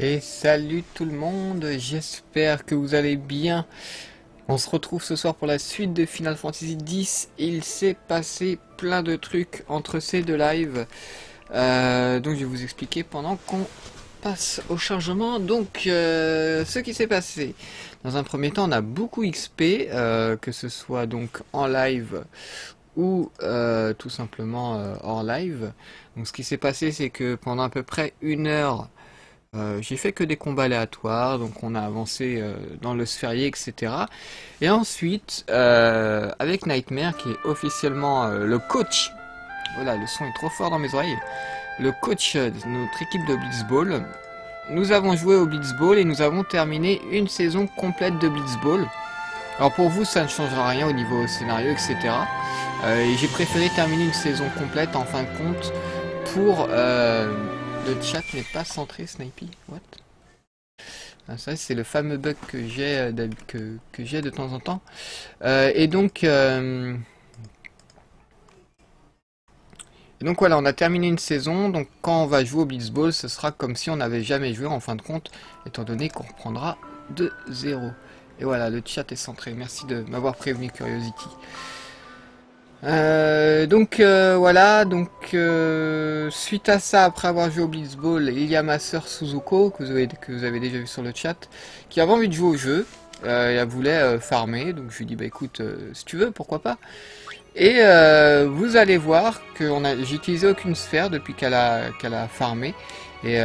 Et salut tout le monde, j'espère que vous allez bien. On se retrouve ce soir pour la suite de Final Fantasy X. Il s'est passé plein de trucs entre ces deux lives. Donc je vais vous expliquer pendant qu'on passe au chargement. Donc ce qui s'est passé. Dans un premier temps on a beaucoup XP, que ce soit donc en live ou tout simplement hors live. Donc ce qui s'est passé c'est que pendant à peu près 1 heure, j'ai fait que des combats aléatoires, donc on a avancé dans le sphérié, etc. Et ensuite, avec Nightmare, qui est officiellement le coach, voilà, le son est trop fort dans mes oreilles, le coach de notre équipe de Blitzball, nous avons joué au Blitzball et nous avons terminé une saison complète de Blitzball. Alors pour vous, ça ne changera rien au niveau scénario, etc. Et j'ai préféré terminer une saison complète en fin de compte pour... le chat n'est pas centré, Snipey. What? Ah, ça, c'est le fameux bug que j'ai de temps en temps. Et donc voilà, on a terminé une saison. Donc quand on va jouer au Blitzball, ce sera comme si on n'avait jamais joué en fin de compte, étant donné qu'on reprendra de zéro. Et voilà, le chat est centré. Merci de m'avoir prévenu, Curiosity. Voilà, suite à ça, après avoir joué au Blitzball, il y a ma sœur Suzuko, que vous avez déjà vu sur le chat, qui avait envie de jouer au jeu, et elle voulait farmer, donc je lui dis bah écoute, si tu veux, pourquoi pas. Et vous allez voir que j'ai utilisé aucune sphère depuis qu'elle a farmé, et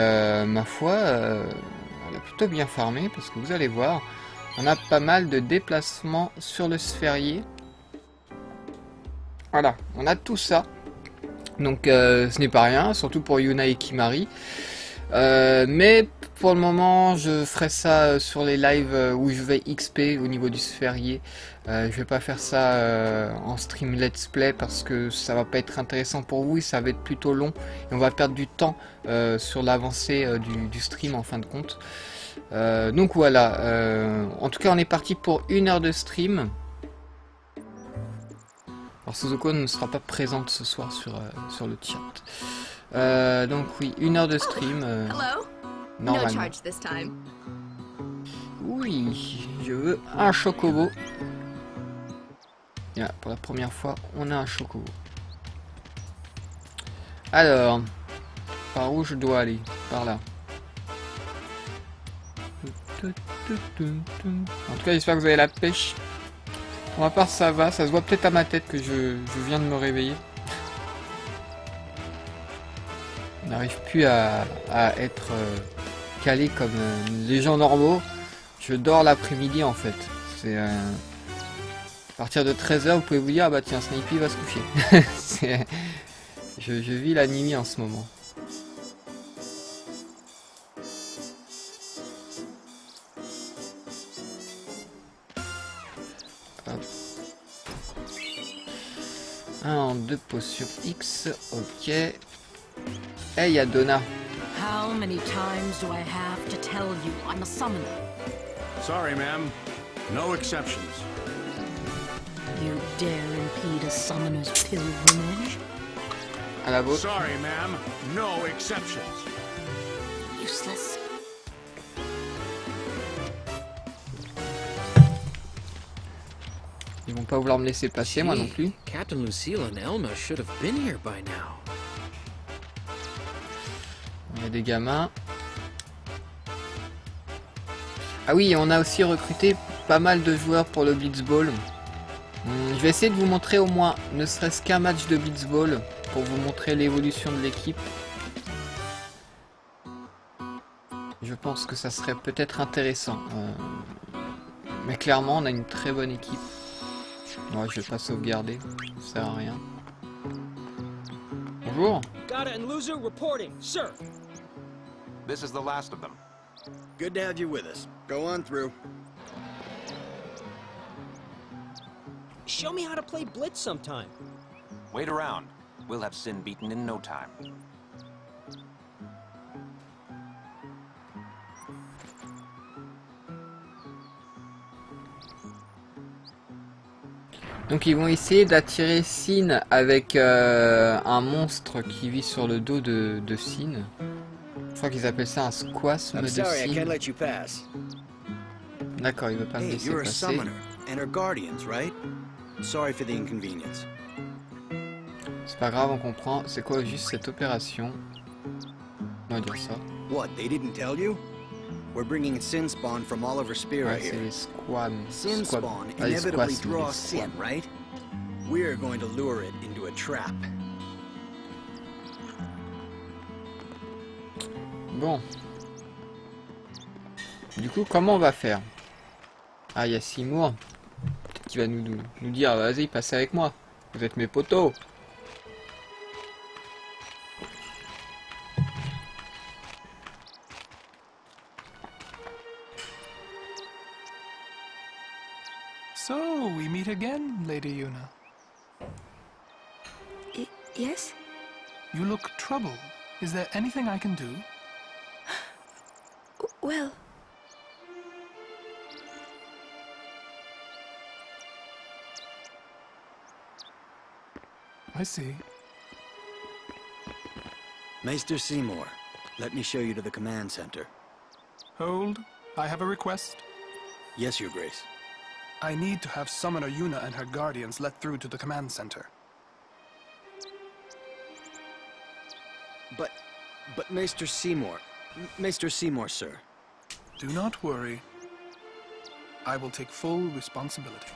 ma foi, elle a plutôt bien farmé, parce que vous allez voir, on a pas mal de déplacements sur le sphérié. Voilà, on a tout ça. Donc ce n'est pas rien, surtout pour Yuna et Kimari. Mais pour le moment, je ferai ça sur les lives où je vais XP au niveau du sphérié. Je vais pas faire ça en stream let's play parce que ça va pas être intéressant pour vous et ça va être plutôt long. Et on va perdre du temps sur l'avancée du stream en fin de compte. Donc voilà, en tout cas on est parti pour 1 heure de stream. Alors Suzuko ne sera pas présente ce soir sur le chat. Donc oui, 1 heure de stream. Normalement. Oui, je veux un chocobo. Yeah, pour la première fois, on a un chocobo. Alors, par où je dois aller? Par là. En tout cas, j'espère que vous avez la pêche. Pour ma part, ça va. Ça se voit peut-être à ma tête que je viens de me réveiller. On n'arrive plus à être calé comme les gens normaux. Je dors l'après-midi en fait. C'est à partir de 13 h, vous pouvez vous dire ah bah tiens, Snipey va se coucher. je vis la nuit en ce moment. En 2 potions X, ok. Hey, y a Donna. How many times do I have to tell you I'm a summoner? Sorry, ma'am. No exceptions. You dare impede a summoner's pilgrimage? À la vôtre. Sorry, ma'am. No exceptions. Useless. Ils vont pas vouloir me laisser passer, moi non plus. Captain Lucille and Elma should have been here by now. Il y a des gamins. Ah oui, on a aussi recruté pas mal de joueurs pour le Blitzball. Je vais essayer de vous montrer au moins, ne serait-ce qu'un match de Blitzball, pour vous montrer l'évolution de l'équipe. Je pense que ça serait peut-être intéressant. Mais clairement, on a une très bonne équipe. Ouais, je vais pas sauvegarder, ça sert à rien. Bonjour. Gata and Luzu reporting, sir. This is the last of them. Good to have you with us. Go on through. Show me how to play Blitz sometime. Wait around. We'll have Sin beaten in no time. Donc ils vont essayer d'attirer Sin avec un monstre qui vit sur le dos de Sin. Je crois qu'ils appellent ça un squasme I'm de sorry I can't cime. let you pass. D'accord, il veut pas me Hey, laisser you're a passer. summoner and her guardians, right? Sorry for the inconvenience. C'est pas grave, on comprend. C'est quoi juste cette opération? On va dire ça. What, they didn't tell you? We're bringing sin spawn from all over Spira Ouais, c'est here. les squams. Sin spawn Pas les inevitably squasmes, draws les sin, squams. right? We're going to lure it into a trap. Bon. Du coup, comment on va faire? Ah, il y a Seymour. Peut-être qu'il va nous dire, vas-y, passez avec moi. Vous êtes mes potos. So, we meet again, Lady Yuna. Yes? You look troubled. Is there anything I can do? Well... I see. Maester Seymour, let me show you to the command center. Hold. I have a request. Yes, Your Grace. I need to have Summoner Yuna and her guardians let through to the command center. But Maester Seymour... Maester Seymour, sir. Do not worry. I will take full responsibility.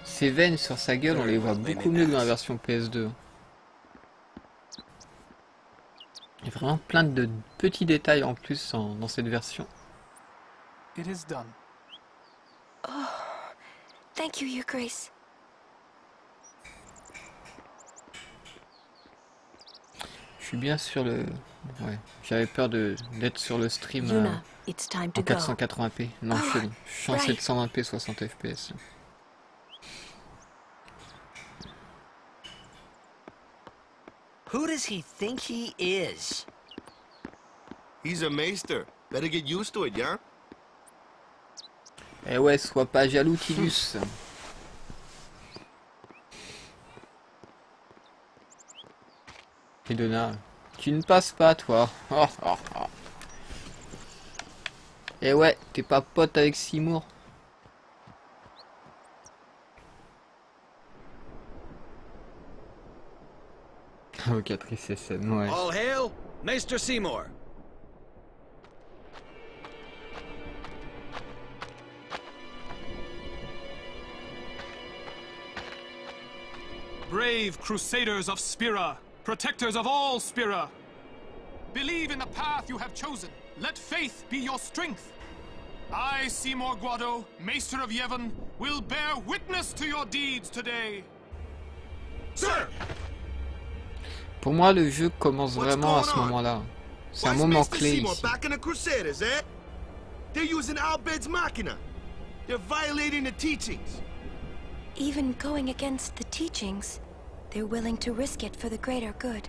Ces veines sur sa gueule, on les voit beaucoup mieux que dans la version PS2. Il y a vraiment plein de petits détails en plus dans cette version. It is done. Oh, thank you, Your Grace. Je suis bien sur le... Ouais, j'avais peur d'être sur le stream Yuna, it's time to en go. 480p. Non, je suis en 720p 60 fps. Who does he think he is? He's a maester. Better get used to it, yeah? Eh ouais, sois pas jaloux, Tidus. Et Donna, tu ne passes pas, toi. Eh ouais, t'es pas pote avec Seymour. Avocatrice SN, ouais. All hail, Maester Seymour. Brave Crusaders of Spira, protectors of all Spira. Believe in the path you have chosen. Let faith be your strength. I, Seymour Guado, Maester of Yevon, will bear witness to your deeds today. Sir! Pour moi, le jeu commence vraiment à ce moment-là. C'est un moment clé ici. Back in the Crusaders, eh? They're using Al-Bed's Machina. They're violating the teachings. Even going against the teachings, they're willing to risk it for the greater good.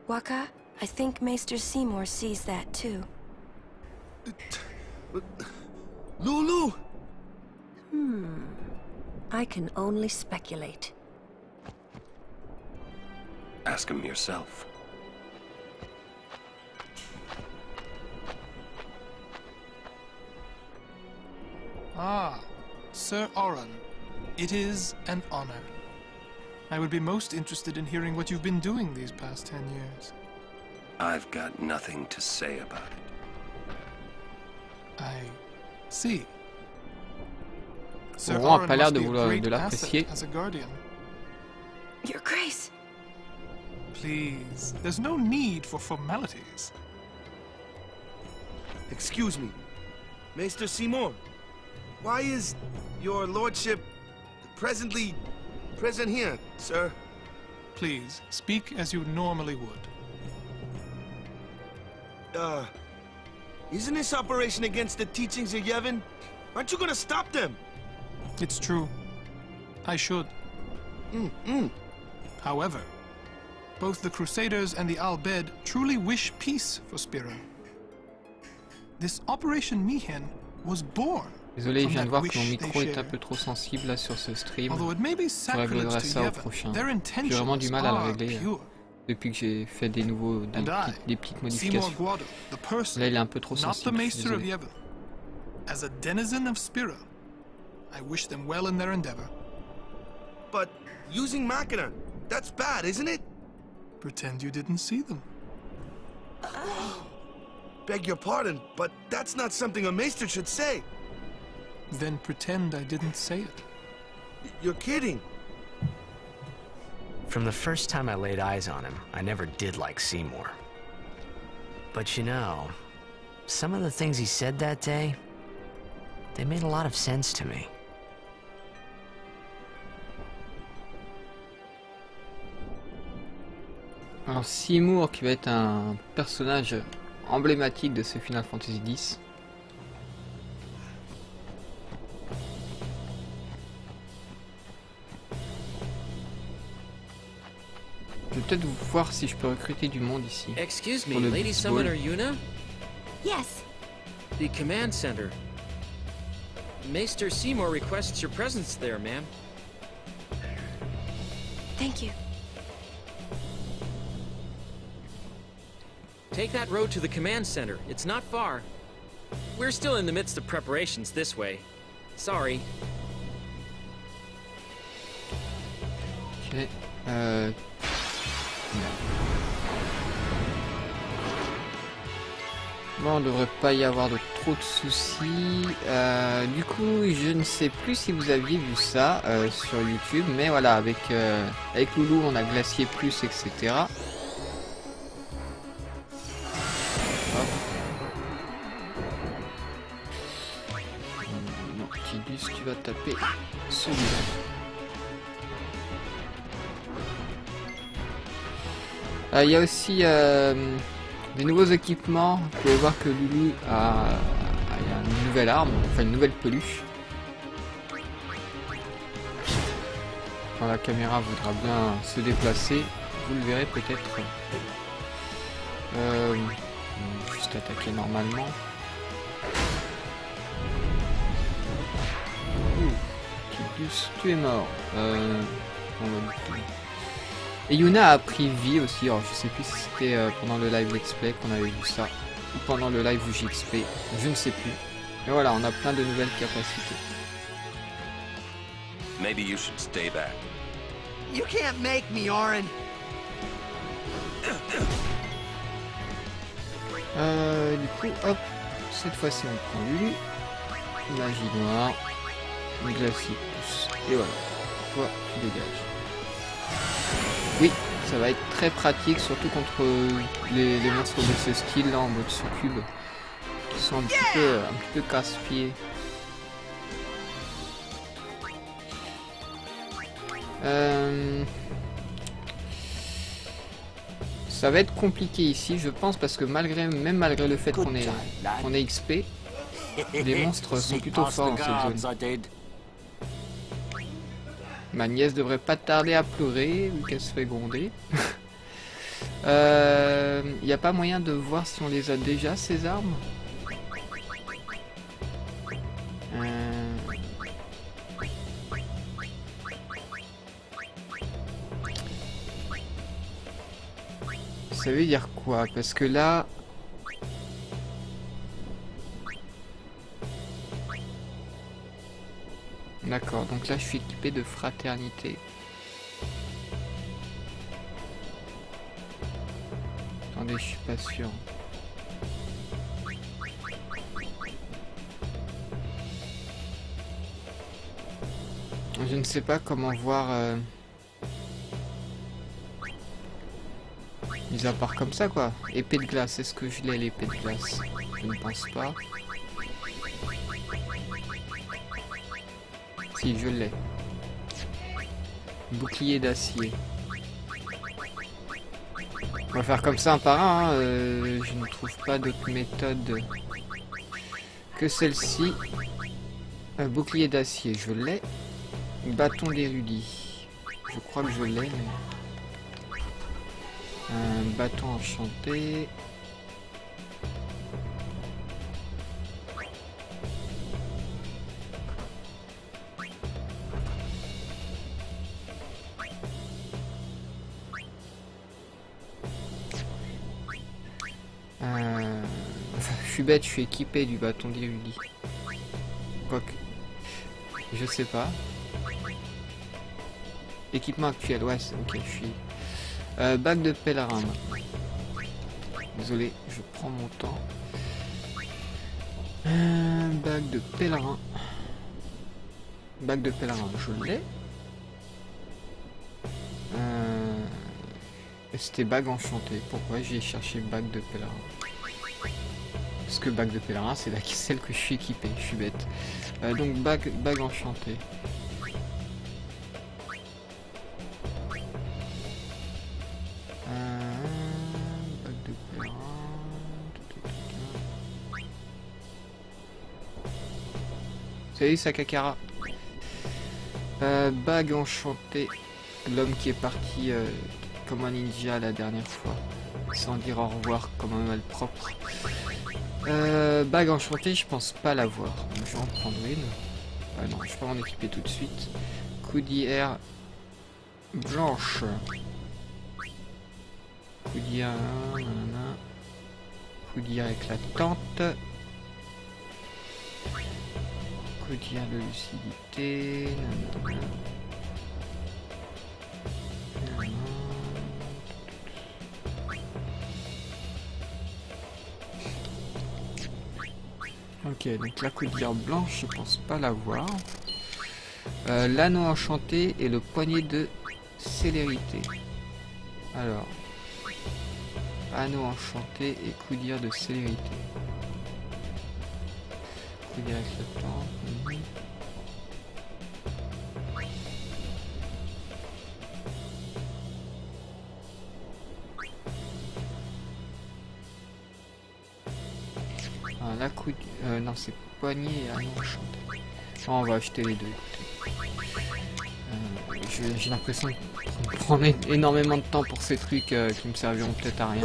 Waka, I think Maester Seymour sees that too. Lulu! I can only speculate. Ask him yourself. Ah, Sir Oran. It is an honor. I would be most interested in hearing what you've been doing these past 10 years. I've got nothing to say about it. I see. Sir Oran a Oran pas l'air must de be a vouloir great de l'apprécier. asset as a guardian. Your Grace! Please, there's no need for formalities. Excuse me. Maester Seymour, why is your lordship present here, sir? Please, speak as you normally would. Isn't this operation against the teachings of Yevon? Aren't you gonna stop them? It's true. I should. However, both the Crusaders and the Al-Bed truly wish peace for Spira. This Operation Mihen was born. Désolé, je from viens de that voir wish que mon they micro est un share. peu trop sensible là sur ce stream. Although it may be Je sacrilege réglerai to ça au Yevon, prochain. their J'ai vraiment du intentions mal à le are régler. pure. Depuis que j'ai fait des petites modifications. Seymour Guado, the person, Là, il est un peu trop not the sensible. Je suis Maester of désolé. Yevon. As a denizen of Spira, I wish them well in their endeavor. But using Machina, that's bad, isn't it? Pretend you didn't see them. Beg your pardon, but that's not something a Maester should say. Then pretend I didn't say it. You're kidding. From the first time I laid eyes on him, I never did like Seymour. But you know, some of the things he said that day, they made a lot of sense to me. Alors Seymour qui va être un personnage emblématique de ce Final Fantasy X. Je vais peut-être voir si je peux recruter du monde ici. Excuse me, Pour le Lady baseball. Summoner Yuna? Yes. The command center. Maester Seymour requests your presence there, ma'am. Thank you. Take that road to the command center. It's not far. We're still in the midst of preparations this way. Sorry. Ok. Bon, on devrait pas y avoir de trop de soucis. Du coup, je ne sais plus si vous aviez vu ça sur YouTube, mais voilà, avec Loulou, on a Glacier Plus, etc. Non, Tidus, tu vas taper celui-là. Il y a aussi des nouveaux équipements. Vous pouvez voir que Loulou a une nouvelle arme, enfin une nouvelle peluche. Quand la caméra voudra bien se déplacer, vous le verrez peut-être. Juste attaquer normalement. Tidus, tu es mort. On va lutter. Et Yuna a pris vie aussi, alors je sais plus si c'était pendant le live Let's Play qu'on avait vu ça, ou pendant le live UJXP, je ne sais plus. Mais voilà, on a plein de nouvelles capacités. Maybe you should stay back. You can't make me, Auron. Du coup, hop, cette fois-ci on prend Lulu, magie noire, glacier pouce, et voilà, toi tu dégages. Oui, ça va être très pratique, surtout contre les monstres de ce style là en mode succube, qui sont un petit peu casse-pieds. Ça va être compliqué ici, je pense, parce que même malgré le fait qu'on ait XP, les monstres sont plutôt forts dans cette zone. Ma nièce devrait pas tarder à pleurer vu qu'elle se fait gronder. Y a pas moyen de voir si on les a déjà ces armes. Ça veut dire quoi? Parce que là... D'accord, donc là je suis équipé de fraternité. Attendez, je suis pas sûr. Je ne sais pas comment voir... Mis à part comme ça quoi. Épée de glace, est-ce que je l'ai l'épée de glace? Je ne pense pas. Si, je l'ai. Bouclier d'acier. On va faire comme ça un par un. Je ne trouve pas d'autre méthode que celle-ci. Bouclier d'acier, je l'ai. Bâton d'érudit. Je crois que je l'ai, mais... Un bâton enchanté. suis bête, je suis équipé du bâton d'Iruli. Quoique. Je sais pas. Équipement actuel, ouais, ok, je suis... bague de pèlerin maintenant. Désolé, je prends mon temps. Bague de pèlerin. Bague de pèlerin, je l'ai. C'était bague enchantée. Pourquoi j'ai cherché bague de pèlerin? Parce que bague de pèlerin, c'est celle que je suis équipé. Je suis bête. Donc bague enchantée. Bague de pèlerin. Salut Sakakara. Bague enchantée. L'homme qui est parti comme un ninja la dernière fois. Sans dire au revoir comme un malpropre. Bague enchantée, je pense pas l'avoir. Donc je vais en prendre une. Non, je vais pas m'en équiper tout de suite. Coudière blanche. Coudière, coudière éclatante. Coudière de lucidité. Ok, donc la coudière blanche, je pense pas l'avoir. L'anneau enchanté et le poignet de célérité. Alors, anneau enchanté et coudière de célérité. Coudière éclatante. La coudière... non, c'est poignet et anneau enchanté. Oh, on va acheter les deux. J'ai l'impression de prendre énormément de temps pour ces trucs qui me serviront peut-être à rien.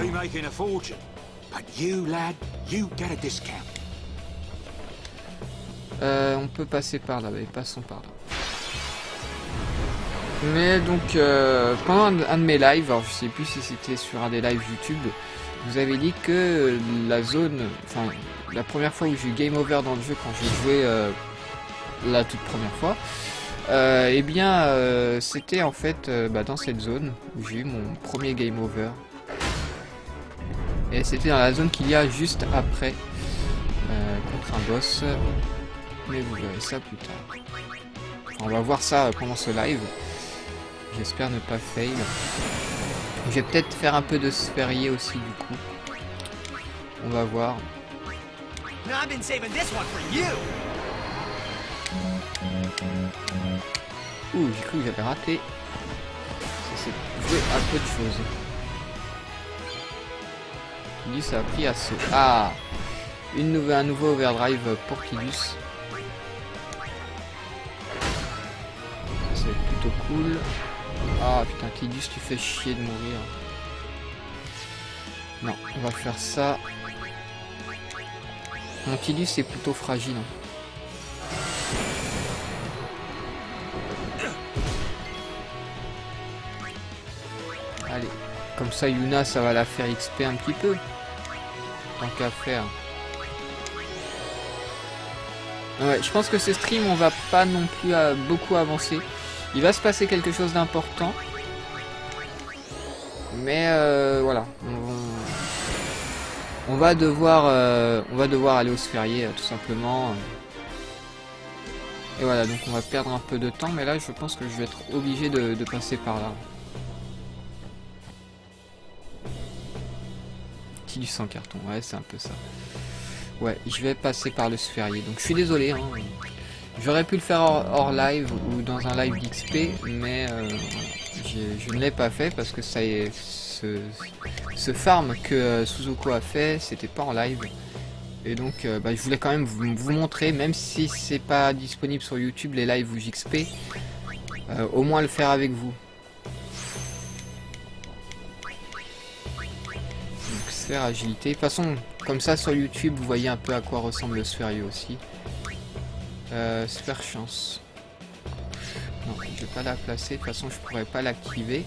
On peut passer par là, mais passons par là. Mais donc, pendant un de mes lives, alors je sais plus si c'était sur un des lives YouTube, vous avez dit que la zone, enfin, la première fois où j'ai eu game over dans le jeu, quand j'ai joué la toute première fois, eh bien, c'était en fait dans cette zone où j'ai eu mon premier game over. Et c'était dans la zone qu'il y a juste après, contre un boss. Mais vous verrez ça plus tard. Enfin, on va voir ça pendant ce live. J'espère ne pas fail. Je vais peut-être faire un peu de sphérié aussi du coup. On va voir. Ouh, j'ai cru que j'avais raté. Ça s'est joué à peu de choses. Il dit ça a pris à ce... Ah, un nouveau overdrive pour Tidus. C'est plutôt cool. Ah putain, Tidus, tu fais chier de mourir. Non, on va faire ça. Mon Tidus est plutôt fragile. Allez, comme ça Yuna, ça va la faire XP un petit peu. Tant qu'à faire. Ouais, je pense que ce stream, on va pas non plus beaucoup avancer. Il va se passer quelque chose d'important. Mais voilà. On va devoir aller au sphérié tout simplement. Et voilà, donc on va perdre un peu de temps. Mais là, je pense que je vais être obligé de passer par là. Tidus sans carton, ouais, c'est un peu ça. Ouais, je vais passer par le sphérié. Donc je suis désolé. Hein. J'aurais pu le faire hors live ou dans un live d'XP, mais je ne l'ai pas fait parce que ça est, ce farm que Suzuko a fait, c'était pas en live. Et donc je voulais quand même vous montrer, même si c'est pas disponible sur YouTube les lives où j'XP, au moins le faire avec vous. Donc sphère agilité. De toute façon, comme ça sur YouTube, vous voyez un peu à quoi ressemble le sphérieux aussi. Sphère chance. Non, je vais pas la placer. De toute façon, je pourrais pas l'activer.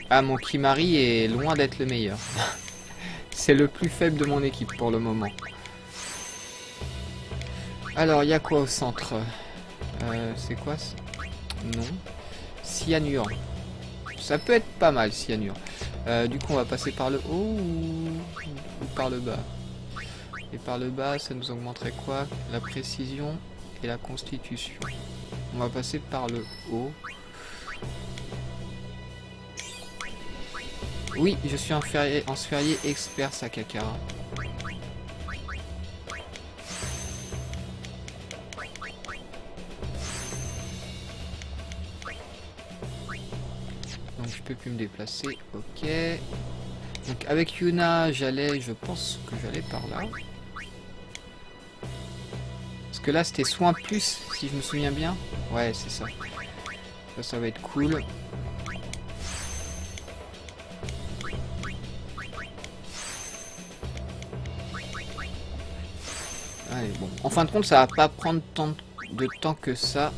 Ah, mon Kimari est loin d'être le meilleur. C'est le plus faible de mon équipe pour le moment. Alors, il y a quoi au centre? C'est quoi ça? Non. Cyanure. Ça peut être pas mal, cyanure. Du coup, on va passer par le haut ou par le bas? Et par le bas, ça nous augmenterait quoi? La précision et la constitution. On va passer par le haut. Oui, je suis en sphérié expert Sakakara. Donc je peux plus me déplacer, ok. Donc avec Yuna, je pense que j'allais par là. Parce que là c'était soin plus, si je me souviens bien. Ouais, c'est ça. Ça va être cool. Allez, bon. En fin de compte, ça va pas prendre tant de temps que ça.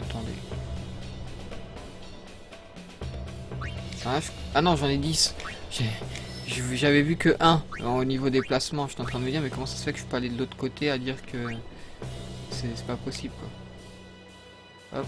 Attendez. Ah non, j'en ai 10. J'avais vu que 1 au niveau déplacement. J'étais en train de me dire, mais comment ça se fait que je peux aller de l'autre côté à dire que c'est pas possible, quoi. Hop.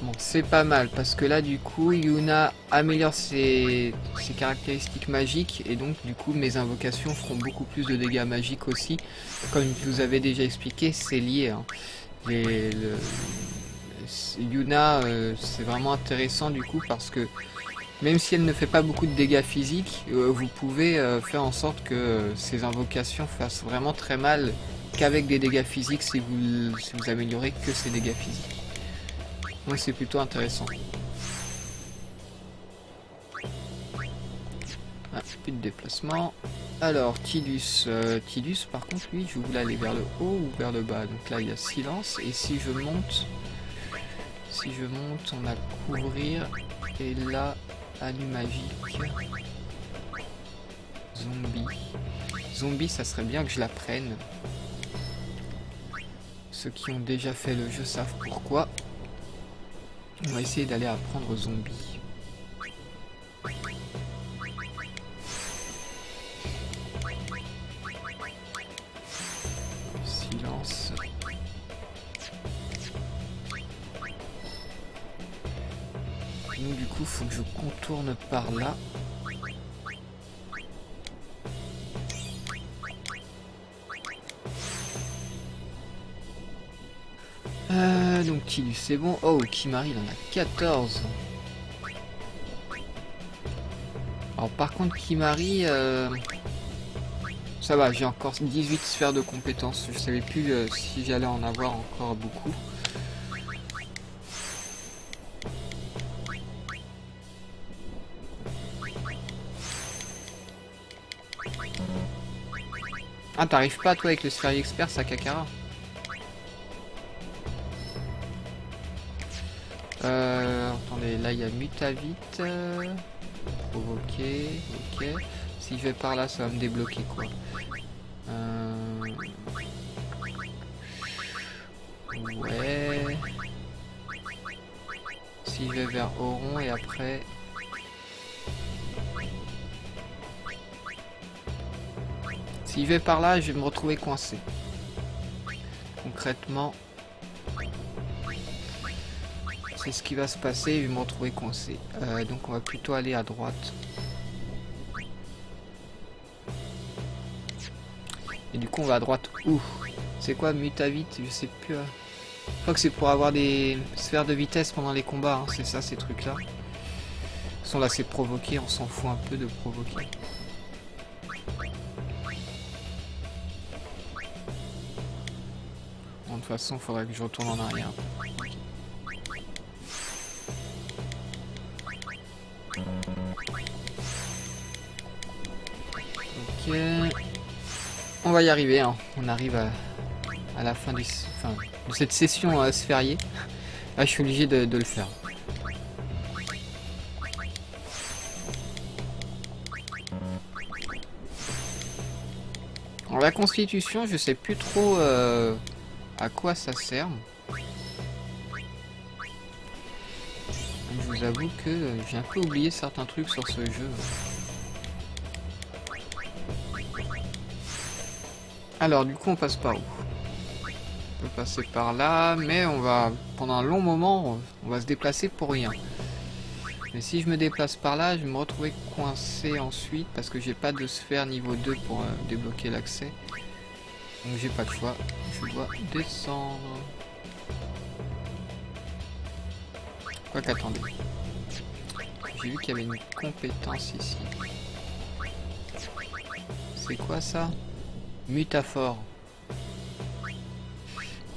Bon, c'est pas mal parce que là, du coup, Yuna améliore ses caractéristiques magiques et donc, du coup, mes invocations feront beaucoup plus de dégâts magiques aussi. Comme je vous avais déjà expliqué, c'est lié. Hein. Yuna, c'est vraiment intéressant du coup parce que même si elle ne fait pas beaucoup de dégâts physiques, vous pouvez faire en sorte que ces invocations fassent vraiment très mal qu'avec des dégâts physiques si vous améliorez que ces dégâts physiques. Donc c'est plutôt intéressant. Ah, plus de déplacement. Alors, Tidus. Tidus, par contre, lui, je voulais aller vers le haut ou vers le bas. Donc là, il y a silence. Et si je monte, on a couvrir. Et là, anneau magique. Zombie. Zombie, ça serait bien que je la prenne. Ceux qui ont déjà fait le jeu savent pourquoi. On va essayer d'aller apprendre zombie. Silence. Donc du coup, faut que je contourne par là. Donc Tidus, c'est bon. Oh, Kimari, il en a 14. Alors par contre, Kimari, ça va, j'ai encore 18 sphères de compétences. Je savais plus si j'allais en avoir encore beaucoup. Ah, t'arrives pas toi avec le sphérique expert, Sakakara? Attendez, là il y a Mutavite. Provoquer, ok. Si je vais par là, ça va me débloquer quoi. Ouais. Si je vais vers Auron et après... Si je vais par là, je vais me retrouver coincé. Concrètement... c'est ce qui va se passer, je vais me retrouver coincé. Donc on va plutôt aller à droite. Et du coup on va à droite où? C'est quoi Mutavite? Je sais plus. Je crois que c'est pour avoir des sphères de vitesse pendant les combats, hein. C'est ça ces trucs là. De toute façon là c'est provoquer, on s'en fout un peu de provoquer. Bon, de toute façon il faudrait que je retourne en arrière. Ok. On va y arriver, hein. On arrive à la fin de cette session sphériée. Là, je suis obligé de le faire. Alors, la constitution, je sais plus trop à quoi ça sert. Je vous avoue que j'ai un peu oublié certains trucs sur ce jeu. Alors, du coup, on passe par où? On peut passer par là, mais on va, pendant un long moment, on va se déplacer pour rien. Mais si je me déplace par là, je vais me retrouver coincé ensuite, parce que j'ai pas de sphère niveau 2 pour débloquer l'accès. Donc j'ai pas le choix, je dois descendre. Quoi qu'attendez. J'ai vu qu'il y avait une compétence ici. C'est quoi ça? Mutaphore.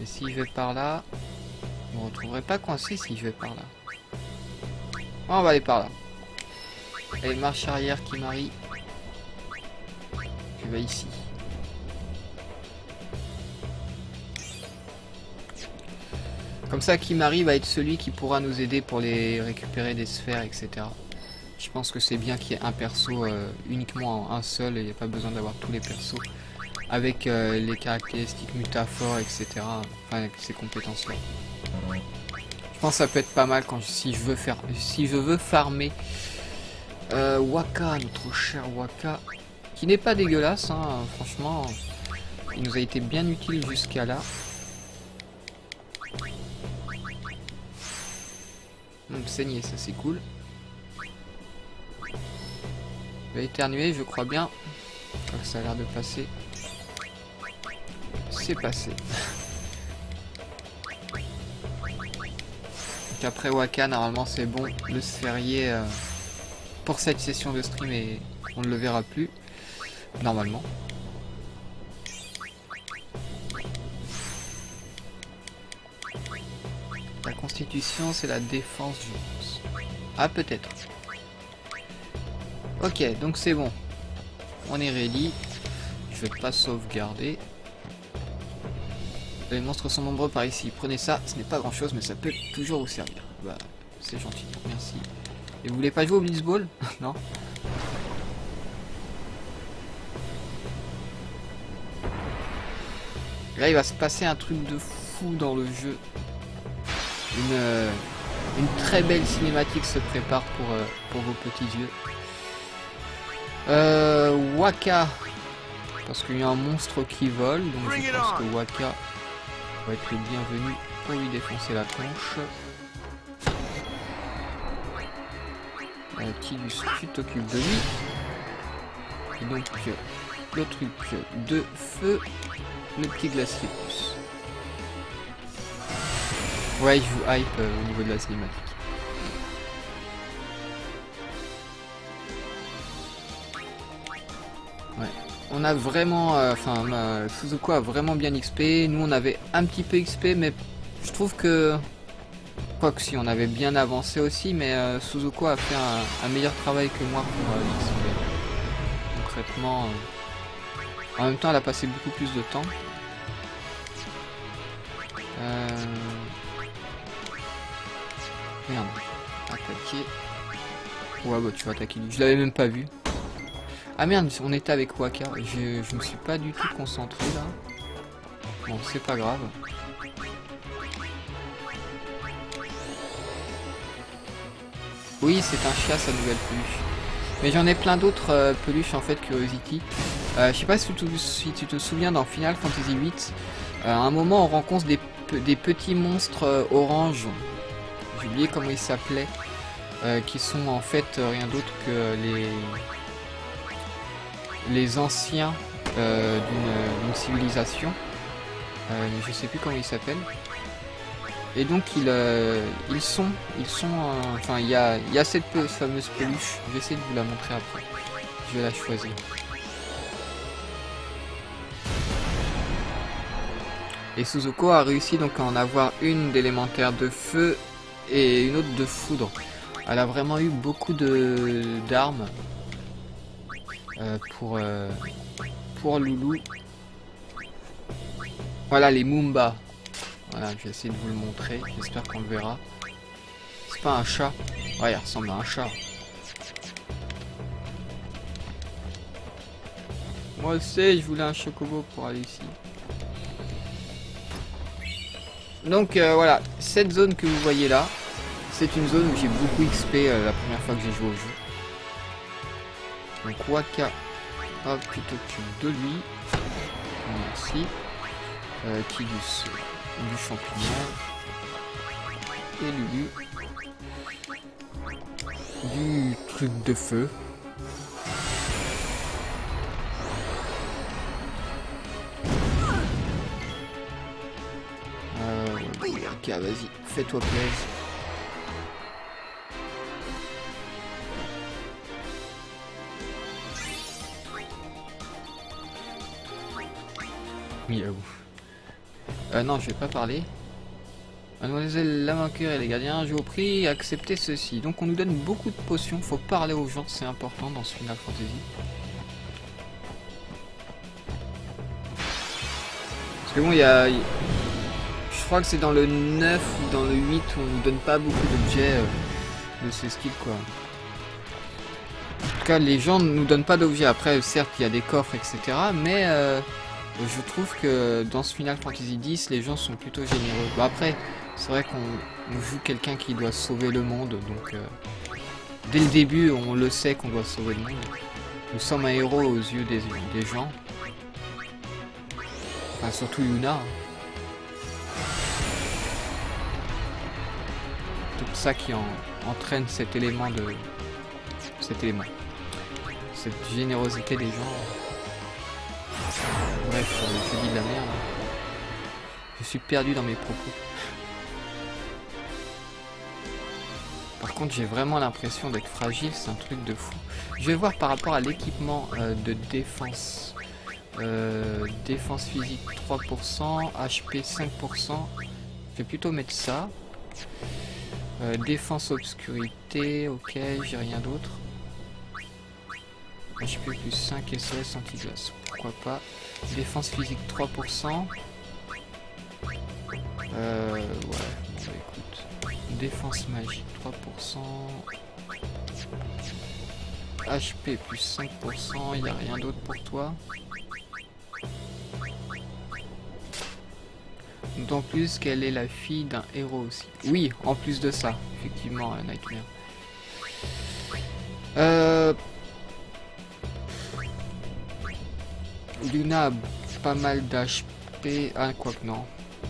Et si je vais par là, je me retrouverai pas coincé si je vais par là. Oh, on va aller par là. Allez, marche arrière qui marie. Je vais ici. Comme ça, Kimari va être celui qui pourra nous aider pour les récupérer des sphères, etc. Je pense que c'est bien qu'il y ait un perso, uniquement un seul, et il n'y a pas besoin d'avoir tous les persos. Avec les caractéristiques mutaphores, etc. Enfin, avec ces compétences-là. Je pense que ça peut être pas mal si je veux farmer Wakka, notre cher Wakka, qui n'est pas dégueulasse, hein, franchement. Il nous a été bien utile jusqu'à là. Saigner, ça c'est cool. Il va éternuer, je crois bien. Ça a l'air de passer. C'est passé. Donc après Wakka, normalement c'est bon. Le sphérié pour cette session de stream et on ne le verra plus. Normalement. La constitution, c'est la défense, je pense. Ah, peut-être. Ok, donc c'est bon. On est ready. Je vais pas sauvegarder. Les monstres sont nombreux par ici. Prenez ça, ce n'est pas grand chose, mais ça peut toujours vous servir. Bah, c'est gentil, merci. Et vous voulez pas jouer au Blitzball? Non? Là, il va se passer un truc de fou dans le jeu. Une très belle cinématique se prépare pour vos petits yeux. Wakka. Parce qu'il y a un monstre qui vole, donc je pense que Wakka va être le bienvenu pour lui défoncer la tronche. Tidus, tu t'occupes de lui. Et donc, le truc de feu, le petit glacier pousse. Ouais, il joue hype au niveau de la cinématique. Ouais. On a vraiment... Suzuko a vraiment bien XP. Nous, on avait un petit peu XP, mais je trouve que... Quoique si, on avait bien avancé aussi, mais Suzuko a fait un meilleur travail que moi pour l'XP. Concrètement... En même temps, elle a passé beaucoup plus de temps. Merde, attaquer. Ouais, bah tu vas attaquer lui. Je l'avais même pas vu. Ah merde, on était avec Wakka. Je me suis pas du tout concentré là. Bon, c'est pas grave. Oui, c'est un chat, sa nouvelle peluche. Mais j'en ai plein d'autres peluches en fait, Curiosity. Je sais pas si tu te souviens dans Final Fantasy VIII. À un moment, on rencontre des petits monstres orange. J'ai oublié comment ils s'appelaient. Qui sont en fait rien d'autre que les anciens d'une civilisation. Mais je sais plus comment ils s'appellent. Et donc ils sont enfin il y a cette fameuse peluche. Je vais essayer de vous la montrer après. Je vais la choisir. Et Suzuko a réussi donc à en avoir une d'élémentaire de feu et une autre de foudre. Elle a vraiment eu beaucoup d'armes pour Loulou. Voilà les Moombas. Voilà, je vais essayer de vous le montrer. J'espère qu'on le verra. C'est pas un chat. Ouais, il ressemble à un chat. Moi aussi, je voulais un chocobo pour aller ici. Donc voilà, cette zone que vous voyez là, c'est une zone où j'ai beaucoup XP la première fois que j'ai joué au jeu. Donc Wakka, hop, tu t'occupes de lui. Merci. Tidus, du champignon. Et Lulu, du truc de feu. Ok, vas-y, fais-toi plaisir. Miaou. Non, je vais pas parler. Mademoiselle la vainqueur et les gardiens, je vous prie, acceptez ceci. Donc on nous donne beaucoup de potions, faut parler aux gens, c'est important dans ce Final Fantasy. Parce que bon, il y a... Je crois que c'est dans le 9 ou dans le 8 où on nous donne pas beaucoup d'objets de ces skills quoi. En tout cas, les gens ne nous donnent pas d'objets. Après, certes, il y a des coffres, etc. Mais je trouve que dans ce Final Fantasy X, les gens sont plutôt généreux. Bon, après, c'est vrai qu'on joue quelqu'un qui doit sauver le monde. Donc, dès le début, on le sait qu'on doit sauver le monde. Nous sommes un héros aux yeux des gens. Enfin, surtout Yuna. Tout ça qui entraîne cet élément de... Cette générosité des gens. Bref, je dis de la merde. Je suis perdu dans mes propos. Par contre, j'ai vraiment l'impression d'être fragile, c'est un truc de fou. Je vais voir par rapport à l'équipement de défense. Défense physique 3%, HP 5%. Je vais plutôt mettre ça. Défense obscurité, ok, j'ai rien d'autre. HP plus 5 SOS anti-glace, pourquoi pas. Défense physique 3%. Ouais, bon, écoute. Défense magique 3%. HP plus 5%, il n'y a rien d'autre pour toi. D'autant plus qu'elle est la fille d'un héros aussi. Oui, en plus de ça, effectivement, Nightmare. Yuna a pas mal d'HP. Ah, quoi que non.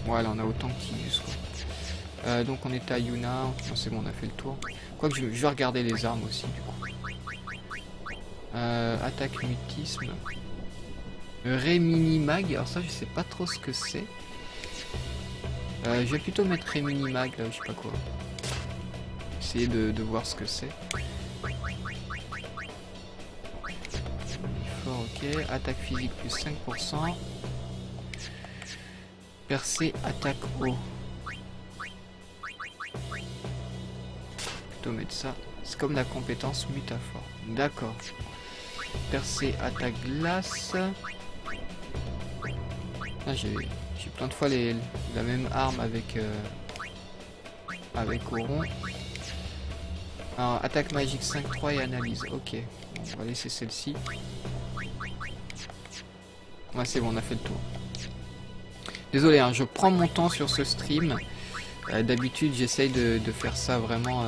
Voilà, on a autant que Tidus, quoi. Donc on est à Yuna. Non, c'est bon, on a fait le tour. Quoique je vais regarder les armes aussi, du coup. Attaque mutisme. Remini Mag. Alors ça, je sais pas trop ce que c'est. Je vais plutôt mettre Remini Mag, là, je sais pas quoi. Essayer de voir ce que c'est. Ok, attaque physique plus 5%. Percée, attaque haut. Plutôt mettre ça. C'est comme la compétence mutaphore. D'accord. Percée, attaque glace. Ah, j'ai plein de fois la même arme avec Auron. Alors, attaque magique 5-3 et analyse. Ok, bon, on va laisser celle-ci. Ouais, c'est bon, on a fait le tour. Désolé, hein, je prends mon temps sur ce stream. D'habitude, j'essaye de faire ça vraiment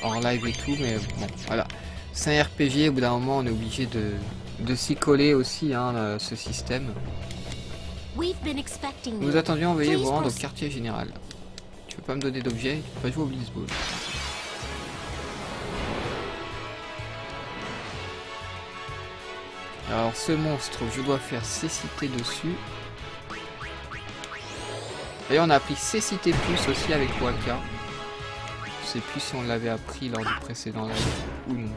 hors live et tout, mais bon, voilà. C'est un RPG, au bout d'un moment, on est obligé de s'y coller aussi, hein, ce système. Nous attendions, veuillez vous rendre au quartier général. Tu peux pas me donner d'objet, tu peux pas jouer au Blitzball. Alors ce monstre, je dois faire cécité dessus. D'ailleurs on a appris cécité plus aussi avec Wakka. Je sais plus si on l'avait appris lors du précédent live ou non.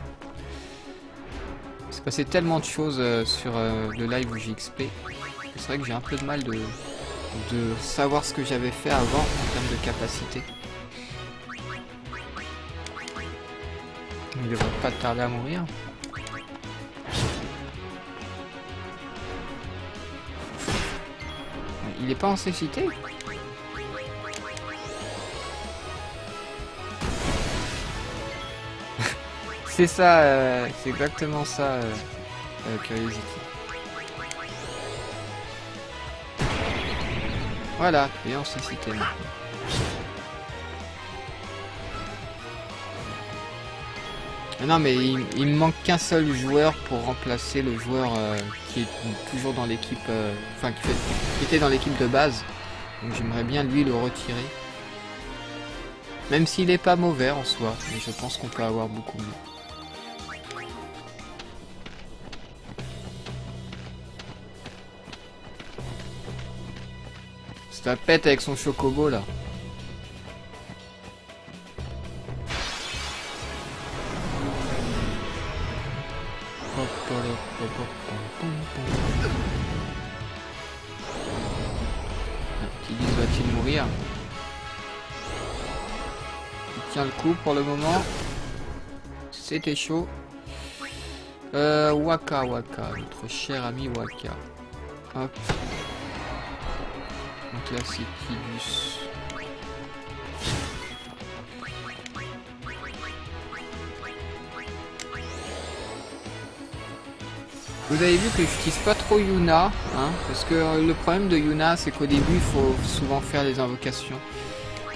Il s'est passé tellement de choses sur le live où j'ai XP. C'est vrai que j'ai un peu de mal de savoir ce que j'avais fait avant en termes de capacité. Il ne devrait pas tarder à mourir. Il est pas en cécité? C'est ça, c'est exactement ça, Curiosity. Voilà, et on s'est cité maintenant. Non mais il me manque qu'un seul joueur pour remplacer le joueur qui est toujours dans l'équipe, enfin qui était dans l'équipe de base. Donc j'aimerais bien lui le retirer. Même s'il est pas mauvais en soi, mais je pense qu'on peut avoir beaucoup mieux. Ça pète avec son chocobo là. Tidus va-t-il mourir? Il tient le coup pour le moment. C'était chaud. Waka, notre cher ami Waka. Hop. Donc là c'est Tidus. Vous avez vu que j'utilise pas trop Yuna, hein, parce que le problème de Yuna c'est qu'au début il faut souvent faire les invocations.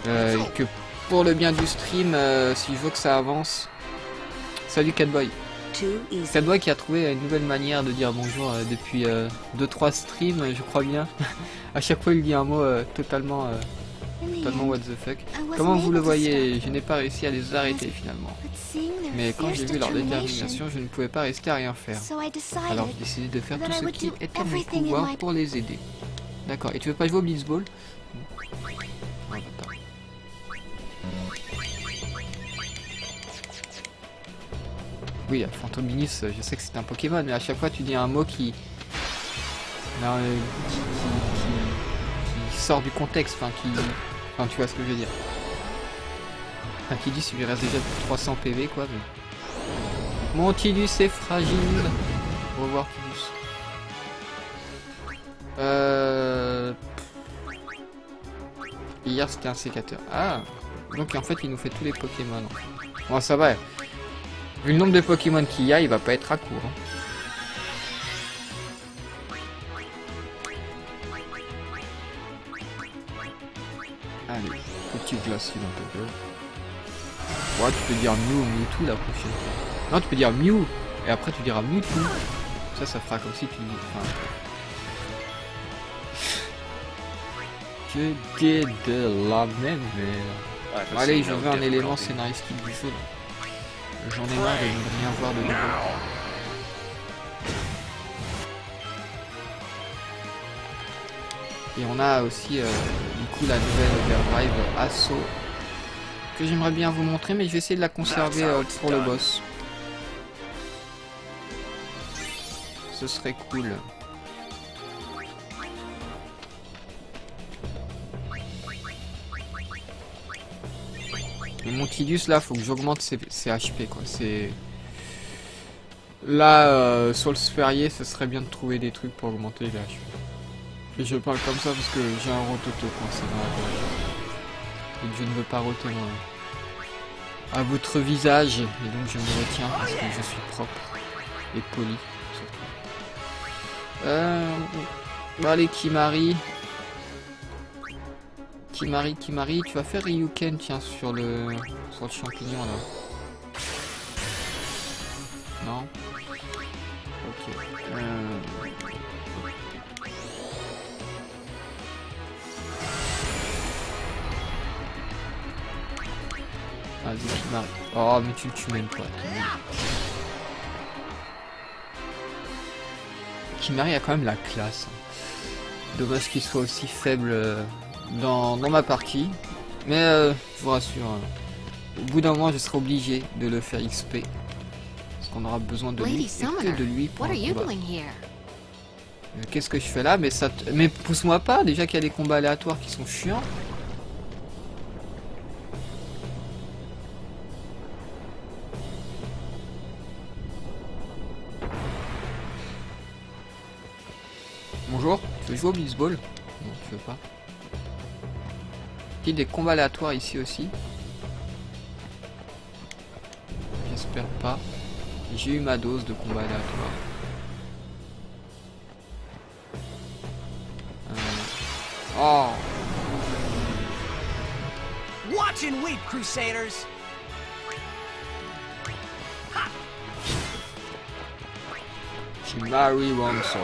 Et que pour le bien du stream, si je veux que ça avance... Salut Catboy. Catboy qui a trouvé une nouvelle manière de dire bonjour depuis 2-3 streams, je crois bien. À chaque fois il dit un mot totalement what the fuck. Comment vous le voyez? Je n'ai pas réussi à les arrêter finalement. Mais quand j'ai vu leur détermination, je ne pouvais pas rester à rien faire. Alors j'ai décidé de faire tout ce qui est en mon pouvoir pour les aider. D'accord, et tu veux pas jouer au Blitzball? Oui, Phantominis, je sais que c'est un Pokémon, mais à chaque fois tu dis un mot qui sort du contexte, enfin tu vois ce que je veux dire. Enfin, Tidus il lui reste déjà 300 PV quoi. Mais... Mon Tidus est fragile. Au revoir Tidus. Hier c'était un sécateur. Ah, donc en fait il nous fait tous les Pokémon. Bon ça va. Vu le nombre de Pokémon qu'il y a, il va pas être à court. Hein. Allez, petit glacier dans ta gueule. Ouais, tu peux dire Mew ou Mewtwo la prochaine fois. Non, tu peux dire Mew, et après tu diras Mewtwo. Ça fera comme si tu... Enfin... Que des de la même merde. Ouais, bon, allez, je veux un élément scénaristique du jeu. J'en ai marre de ne rien voir de nouveau. Et on a aussi du coup la nouvelle Overdrive Assaut que j'aimerais bien vous montrer, mais je vais essayer de la conserver pour le boss. Ce serait cool. Et mon Tidus là, faut que j'augmente ses HP quoi. C'est là sur le sphérié, ça serait bien de trouver des trucs pour augmenter les HP. Et je parle comme ça parce que j'ai un rototo coincé dans la gorge. Et que je ne veux pas roter à votre visage. Et donc je me retiens parce que je suis propre et poli. Bon allez Kimari. Kimari, tu vas faire Ryuken tiens sur le champignon là. Non. Ok. Vas-y Kimari. Oh mais tu m'aimes pas. Kimari a quand même la classe. Dommage qu'il soit aussi faible dans ma partie. Mais je vous rassure, au bout d'un moment je serai obligé de le faire XP. Parce qu'on aura besoin de lui et que de lui pour le combat. Qu'est-ce que je fais là? Mais ça mais pousse-moi pas, déjà qu'il y a des combats aléatoires qui sont chiants. Bonjour, tu veux jouer au Blitzball? Non, tu veux pas. Il y a des combats aléatoires ici aussi. J'espère pas. J'ai eu ma dose de combats aléatoires. Oh! Watch and weep, Crusaders! Kimahri Wonso.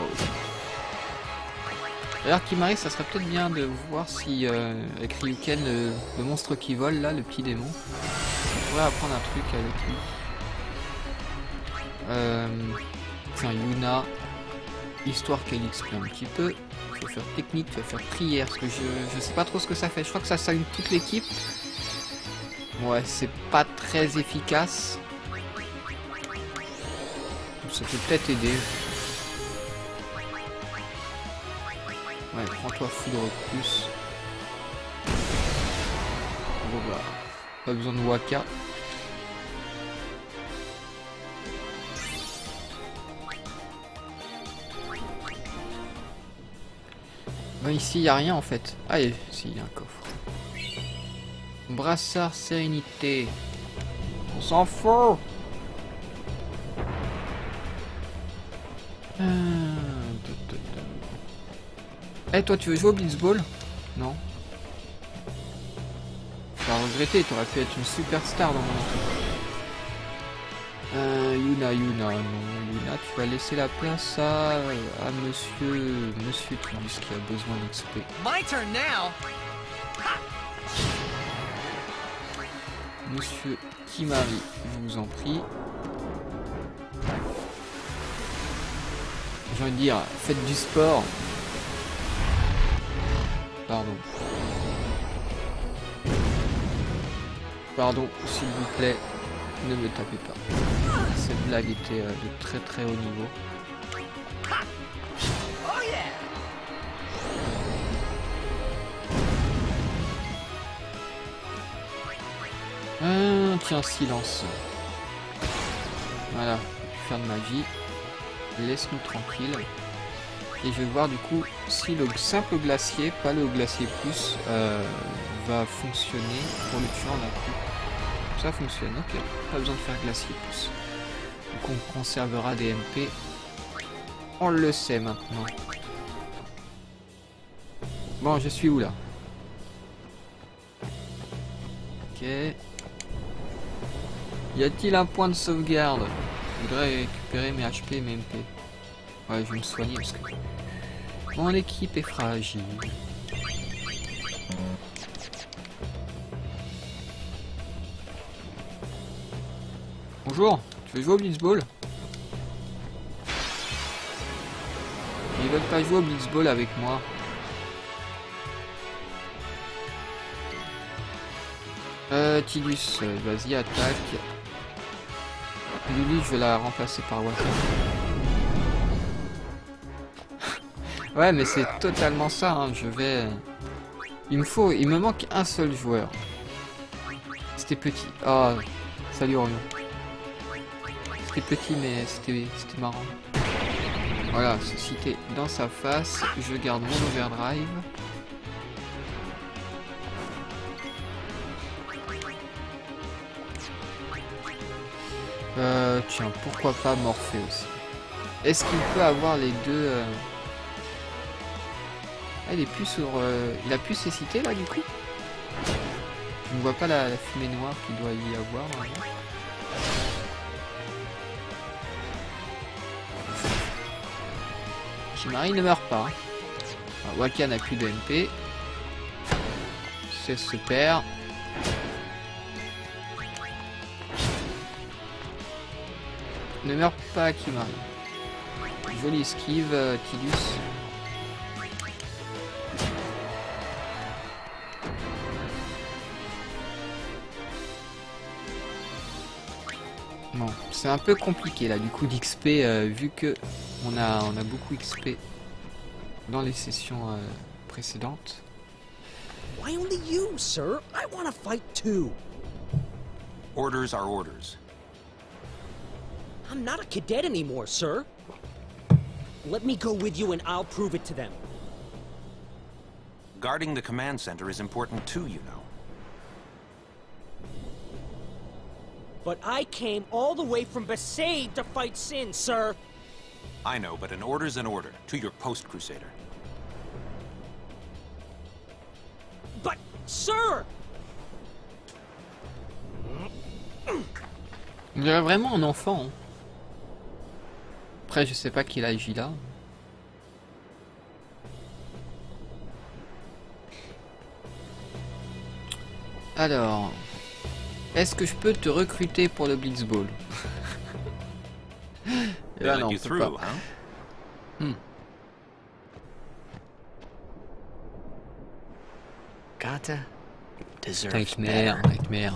D'ailleurs, Kimahri, ça serait peut-être bien de voir si, avec Ryuken, le monstre qui vole là, le petit démon, on pourrait apprendre un truc avec lui. Tiens, Yuna, histoire qu'elle explique un petit peu. Tu vas faire technique, tu vas faire prière, parce que je sais pas trop ce que ça fait. Je crois que ça s'allume toute l'équipe. Ouais, c'est pas très efficace. Ça peut peut-être aider. Ouais, prends-toi foudre plus. Bon bah, pas besoin de Waka. Ben, ici, il n'y a rien en fait. Ah, si, il y a un coffre. Brassard sérénité. On s'en fout. Eh, toi, tu veux jouer au Blitzball? Non. Tu vas regretter, t'aurais pu être une superstar dans mon équipe. Yuna, non. Yuna, tu vas laisser la place à Monsieur Tribus qui a besoin d'XP. My turn now. Monsieur Kimahri, je vous en prie. J'ai envie de dire, faites du sport. Pardon. Pardon, s'il vous plaît, ne me tapez pas. Cette blague était de très très haut niveau. Tiens, silence. Voilà, faire de magie. Laisse-nous tranquille. Et je vais voir du coup si le simple glacier, pas le glacier plus, va fonctionner pour le tuer en un coup. Ça fonctionne, ok. Pas besoin de faire glacier plus. Donc on conservera des MP. On le sait maintenant. Bon, je suis où là? Ok. Y a-t-il un point de sauvegarde? Je voudrais récupérer mes HP et mes MP. Ouais, je vais me soigner parce que mon équipe est fragile. Bonjour, tu veux jouer au Blitzball? Ils veulent pas jouer au Blitzball avec moi. Tidus, vas-y, attaque. Lily, je vais la remplacer par Waka. Ouais, mais c'est totalement ça, hein. Je vais... il me manque un seul joueur. C'était petit. Oh, salut Orion. C'était petit, mais c'était marrant. Voilà, ceci était dans sa face. Je garde mon overdrive. Tiens, pourquoi pas Morphée aussi. Est-ce qu'il peut avoir les deux Ah, il est plus sur... il a plus cécité là du coup. Je ne vois pas la fumée noire qu'il doit y avoir. Kimahri ne meurt pas. Alors, Waka n'a plus de MP. C'est super. Ne meurs pas, Kimahri. Jolie esquive, Tidus. Bon, c'est un peu compliqué là, du coup d'XP, vu que on a beaucoup XP dans les sessions précédentes. Why only you, sir? I want to fight too. Orders are orders. I'm not a cadet anymore, sir. Let me go with you and I'll prove it to them. Guarding the command center is important too, you know. But I came all the way from Besaid to fight Sin, sir. I know, but an order's an order. To your post, Crusader. But, sir! On dirait vraiment un enfant. Hein. Après, je sais pas qui agit là. Alors, est-ce que je peux te recruter pour le Blitzball? Et là, non, on peut pas. Gotta deserve Nightmare, better. nightmare.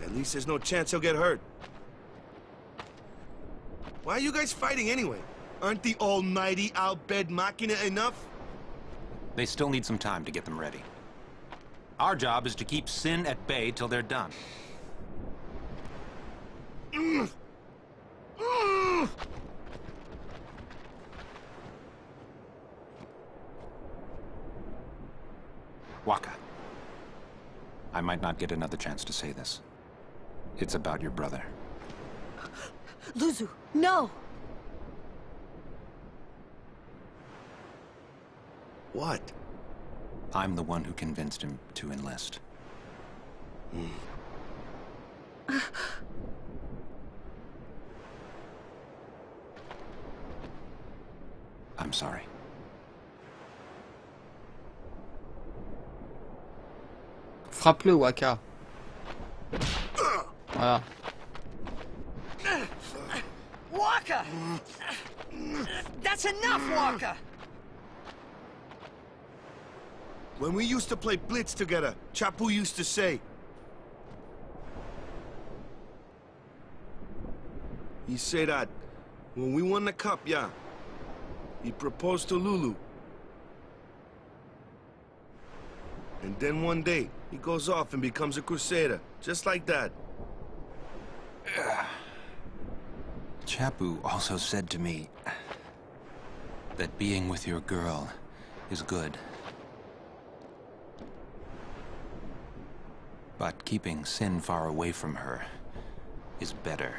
At least there's no chance he'll get hurt. Why are you guys fighting anyway? Aren't the almighty Al Bhed Machina enough? They still need some time to get them ready. Our job is to keep Sin at bay till they're done. Waka. I might not get another chance to say this. It's about your brother. Luzu, no! What? I'm the one who convinced him to enlist. I'm sorry. Frappe-le, Waka. Voilà. Waka! That's enough, Waka! When we used to play Blitz together, Chapu used to say... He said that when we won the cup, yeah, he proposed to Lulu. And then one day, he goes off and becomes a crusader, just like that. Chapu also said to me that being with your girl is good. But keeping Sin far away from her is better.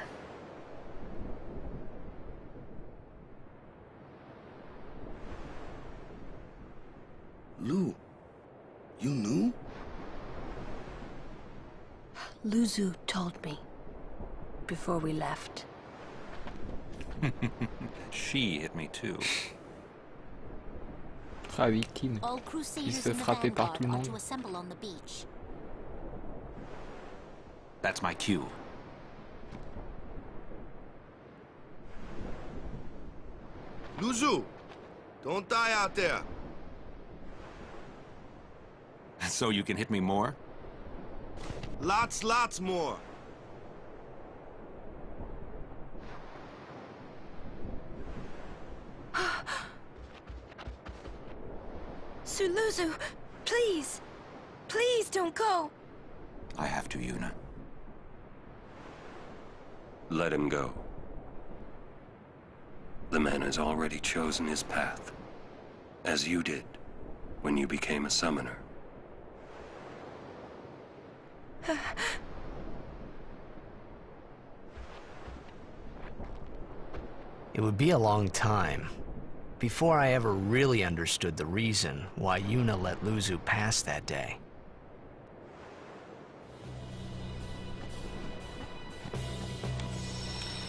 Lu, you knew? Luzu told me before we left. She hit me too. Ah, victime. All Il crusaders se fait in the frapper par tout le vanguard are monde. to assemble on the beach. That's my cue. Luzu, don't die out there. So you can hit me more? Lots more. Sir Luzu, please! Please don't go! I have to, Yuna. Let him go. The man has already chosen his path, as you did when you became a summoner. It would be a long time before I ever really understood the reason why Yuna let Luzu pass that day.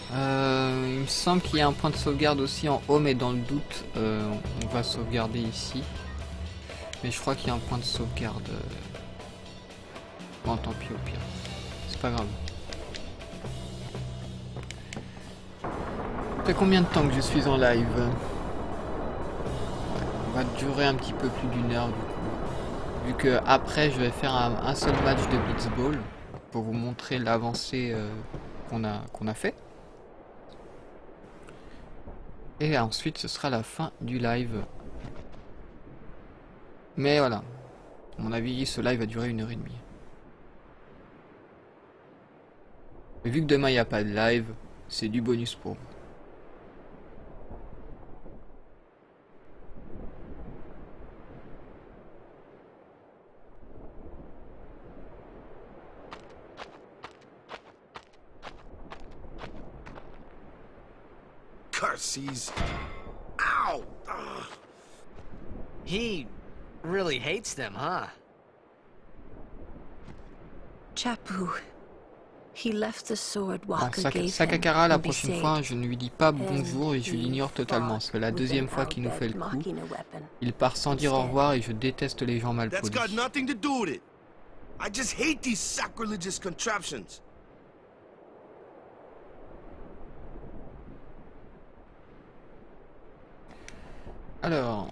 Il me semble qu'il y a un point de sauvegarde aussi en haut, mais dans le doute, on va sauvegarder ici. Mais je crois qu'il y a un point de sauvegarde. Bon, tant pis, au pire. C'est pas grave. Ça fait combien de temps que je suis en live? On va durer un petit peu plus d'une heure du coup. Vu que après je vais faire un seul match de Blitzball pour vous montrer l'avancée qu'on a fait. Et ensuite ce sera la fin du live. Mais voilà. À mon avis ce live va durer 1h30. Mais vu que demain il n'y a pas de live, c'est du bonus pour vous. sees. Ow! Ugh. He really hates them, huh? Chapu. He left the sword Bon, Waka gave him Sakakara, la to be prochaine saved. fois, je ne lui dis pas bonjour et je And l'ignore he totalement. fought C'est la with deuxième an fois qu'il nous fait le Al-Bhed coup. Machina weapon. Il part sans dire au revoir et je déteste les gens That's malpolis. got nothing to do with it. I just hate these sacrilegious contraptions. Alors...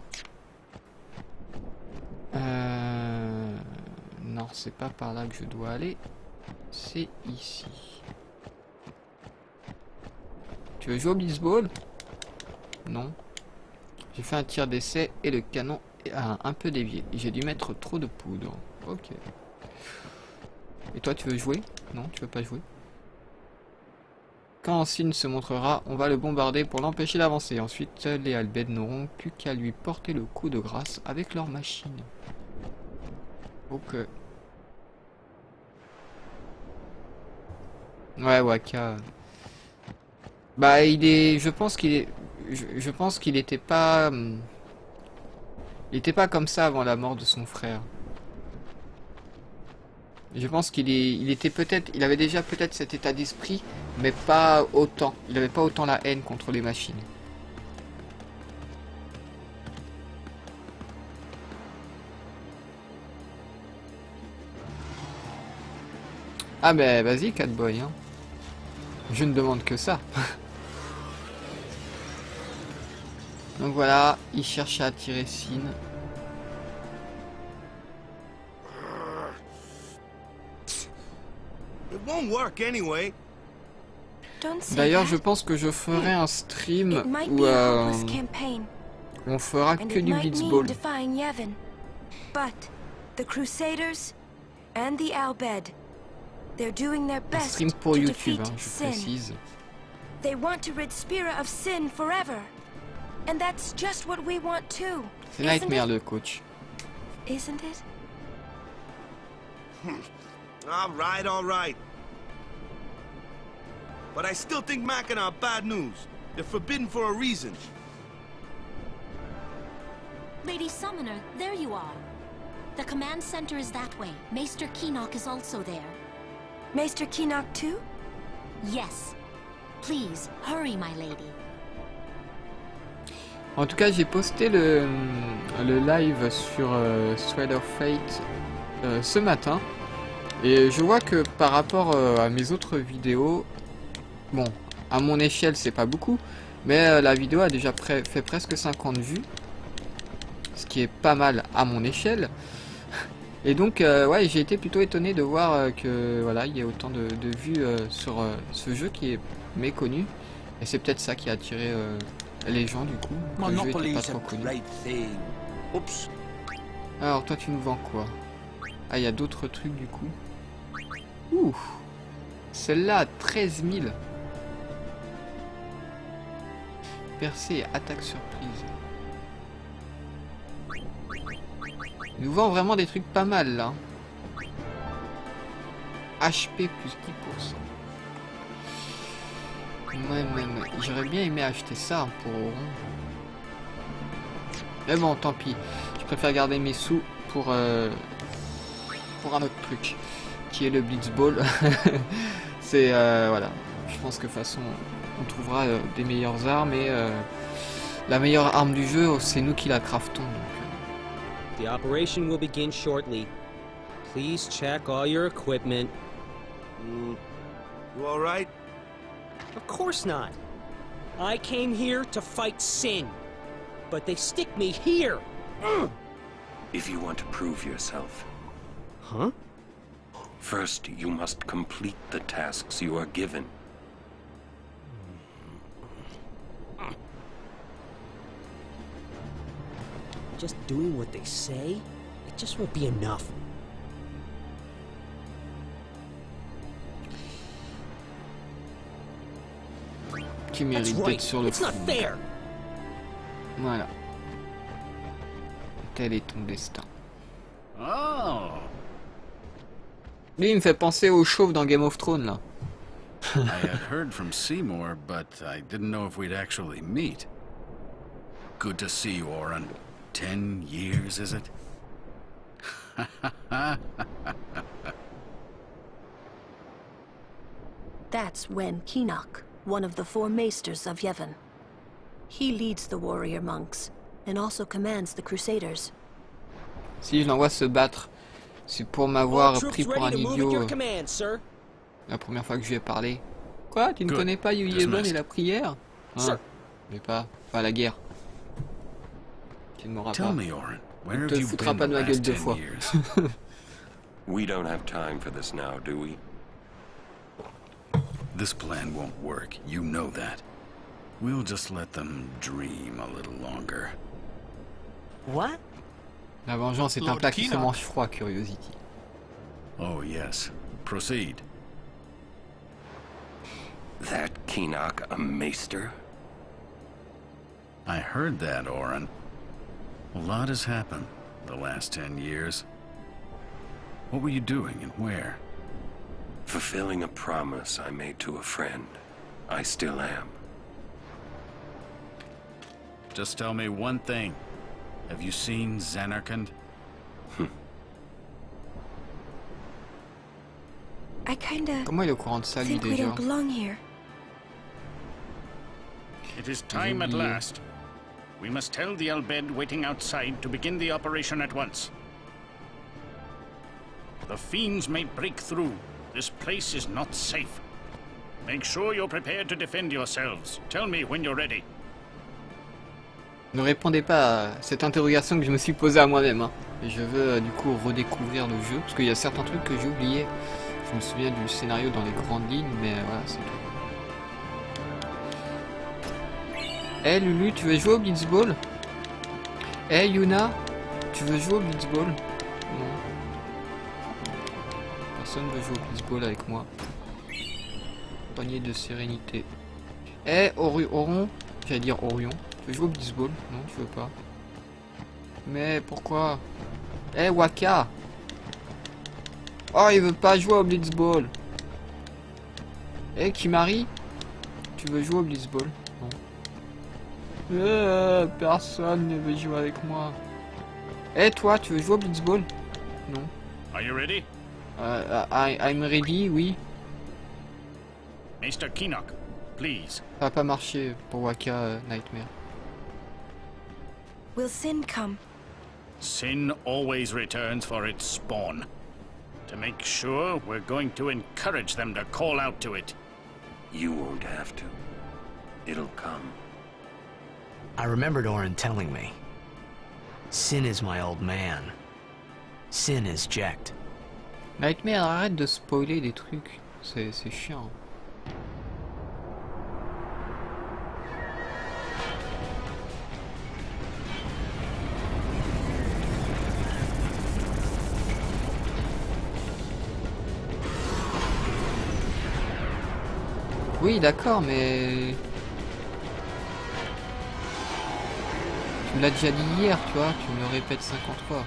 Non, c'est pas par là que je dois aller. C'est ici. Tu veux jouer au baseball? Non. J'ai fait un tir d'essai et le canon a un peu dévié. J'ai dû mettre trop de poudre. Ok. Et toi, tu veux jouer? Non, tu veux pas jouer? Quand Sin se montrera, on va le bombarder pour l'empêcher d'avancer. Ensuite, les Al-Bhed n'auront plus qu'à lui porter le coup de grâce avec leur machine. Ok. Ouais, Waka. Bah, il est... Je pense qu'il est... Je pense qu'il était pas... Il était pas comme ça avant la mort de son frère. Je pense il était peut-être... Il avait déjà peut-être cet état d'esprit, mais pas autant. Il avait pas autant la haine contre les machines. Ah ben vas-y Catboy, hein. Je ne demande que ça. Donc voilà, il cherche à attirer Sin. It won't work anyway. Don't say D'ailleurs, that. je pense que je ferai un stream It might où be a hopeless campaign, on fera and que it du might mean blitzball. defying Yevon. But the Crusaders and the Al-Bhed, they're doing their Un best stream pour to YouTube, defeat hein, je sin. précise. They want to rid Spira of sin forever. And that's just what we want too. C'est isn't Nightmare it? le coach. Isn't it? All right. But I still think Mackinac are bad news. They're forbidden for a reason. Lady Summoner, there you are. The command center is that way. Maester Keenock is also there. Maester Keenock too? Yes. Please, hurry, my lady. En tout cas, j'ai posté le live sur Thread of Fate ce matin. Et je vois que par rapport à mes autres vidéos, bon, à mon échelle, c'est pas beaucoup, mais la vidéo a déjà fait presque 50 vues. Ce qui est pas mal à mon échelle. Et donc, ouais, j'ai été plutôt étonné de voir que voilà, il y a autant de vues sur ce jeu qui est méconnu. Et c'est peut-être ça qui a attiré les gens du coup. Le jeu était pas trop connu. Alors, toi, tu nous vends quoi? Ah, il y a d'autres trucs du coup. Ouh, celle-là, 13 000. Percée et attaque surprise. Il nous vend vraiment des trucs pas mal là. HP plus 10%. Ouais. J'aurais bien aimé acheter ça pour... Mais bon, tant pis. Je préfère garder mes sous pour un autre truc. Qui est le Blitzball. C'est... voilà. Je pense que de toute façon, on trouvera des meilleures armes. Et la meilleure arme du jeu, c'est nous qui la craftons. Donc, The operation will begin shortly. Please check all your equipment. You all right? Of course not. I came here to fight sin. But they stick me here. If you want to prove yourself. Huh? First, you must complete the tasks you are given. Just doing what they say? It just won't be enough. qui mérite d'être sur le front. Voilà. Tel est ton destin. Oh. Lui, il me fait penser au chauve dans Game of Thrones, là. I had heard from Seymour, but I didn't know if we'd actually meet. Good to see you, Orin. 10 years, is it? That's Wen Keenock, one of the 4 maesters of Yevon. He leads the warrior monks, and also commands the Crusaders. Si je l'envoie se battre, c'est pour m'avoir pris pour un idiot la première fois que je lui ai parlé. Quoi? Tu ne connais pas Yevon et la prière? Ah, mais pas la guerre. Tu ne m'auras pas. Tu te foutras pas de ma gueule 2 fois. We don't have time for this now, do we? This plan won't work, you know that. We'll just let them dream a little longer. What? La vengeance est un plat qui se mange froid, Curiosity. Oh yes, proceed. That Keenock a maester? I heard that, Orin. A lot has happened the last 10 years. What were you doing and where? Fulfilling a promise I made to a friend. I still am. Just tell me one thing. Have you seen Zanarkand? I kinda Comment il est au courant de ça, lui, think we déjà? don't belong here. It is time at last. We must tell the Al Bhed waiting outside to begin the operation at once. The fiends may break through. This place is not safe. Make sure you're prepared to defend yourselves. Tell me when you're ready. Ne répondez pas à cette interrogation que je me suis posée à moi-même. Hein. Et je veux du coup redécouvrir le jeu, parce qu'il y a certains trucs que j'ai oubliés. Je me souviens du scénario dans les grandes lignes, mais voilà, c'est tout. Eh Lulu, tu veux jouer au Blitzball? Eh Yuna, tu veux jouer au Blitzball? Non. Personne veut jouer au Blitzball avec moi. Panier de sérénité. Eh Orion, j'allais dire Orion. Tu veux jouer au Blitzball? Non, tu veux pas. Mais pourquoi? Eh Waka! Oh, il veut pas jouer au Blitzball. Eh Kimari, tu veux jouer au Blitzball? Non. Personne ne veut jouer avec moi. Eh toi, tu veux jouer au Blitzball? Non. Are you ready? I'm ready, oui. Maester Keenock, please. Ça va pas marcher pour Waka Nightmare. Will Sin come? Sin always returns for its spawn. To make sure, we're going to encourage them to call out to it. You won't have to. It'll come. I remembered Orin telling me. Sin is my old man. Sin is Jecht. Nightmare, arrête de spoiler des trucs. C'est chiant. Oui, d'accord, mais... Tu me l'as déjà dit hier, tu vois, tu me le répètes 50 fois.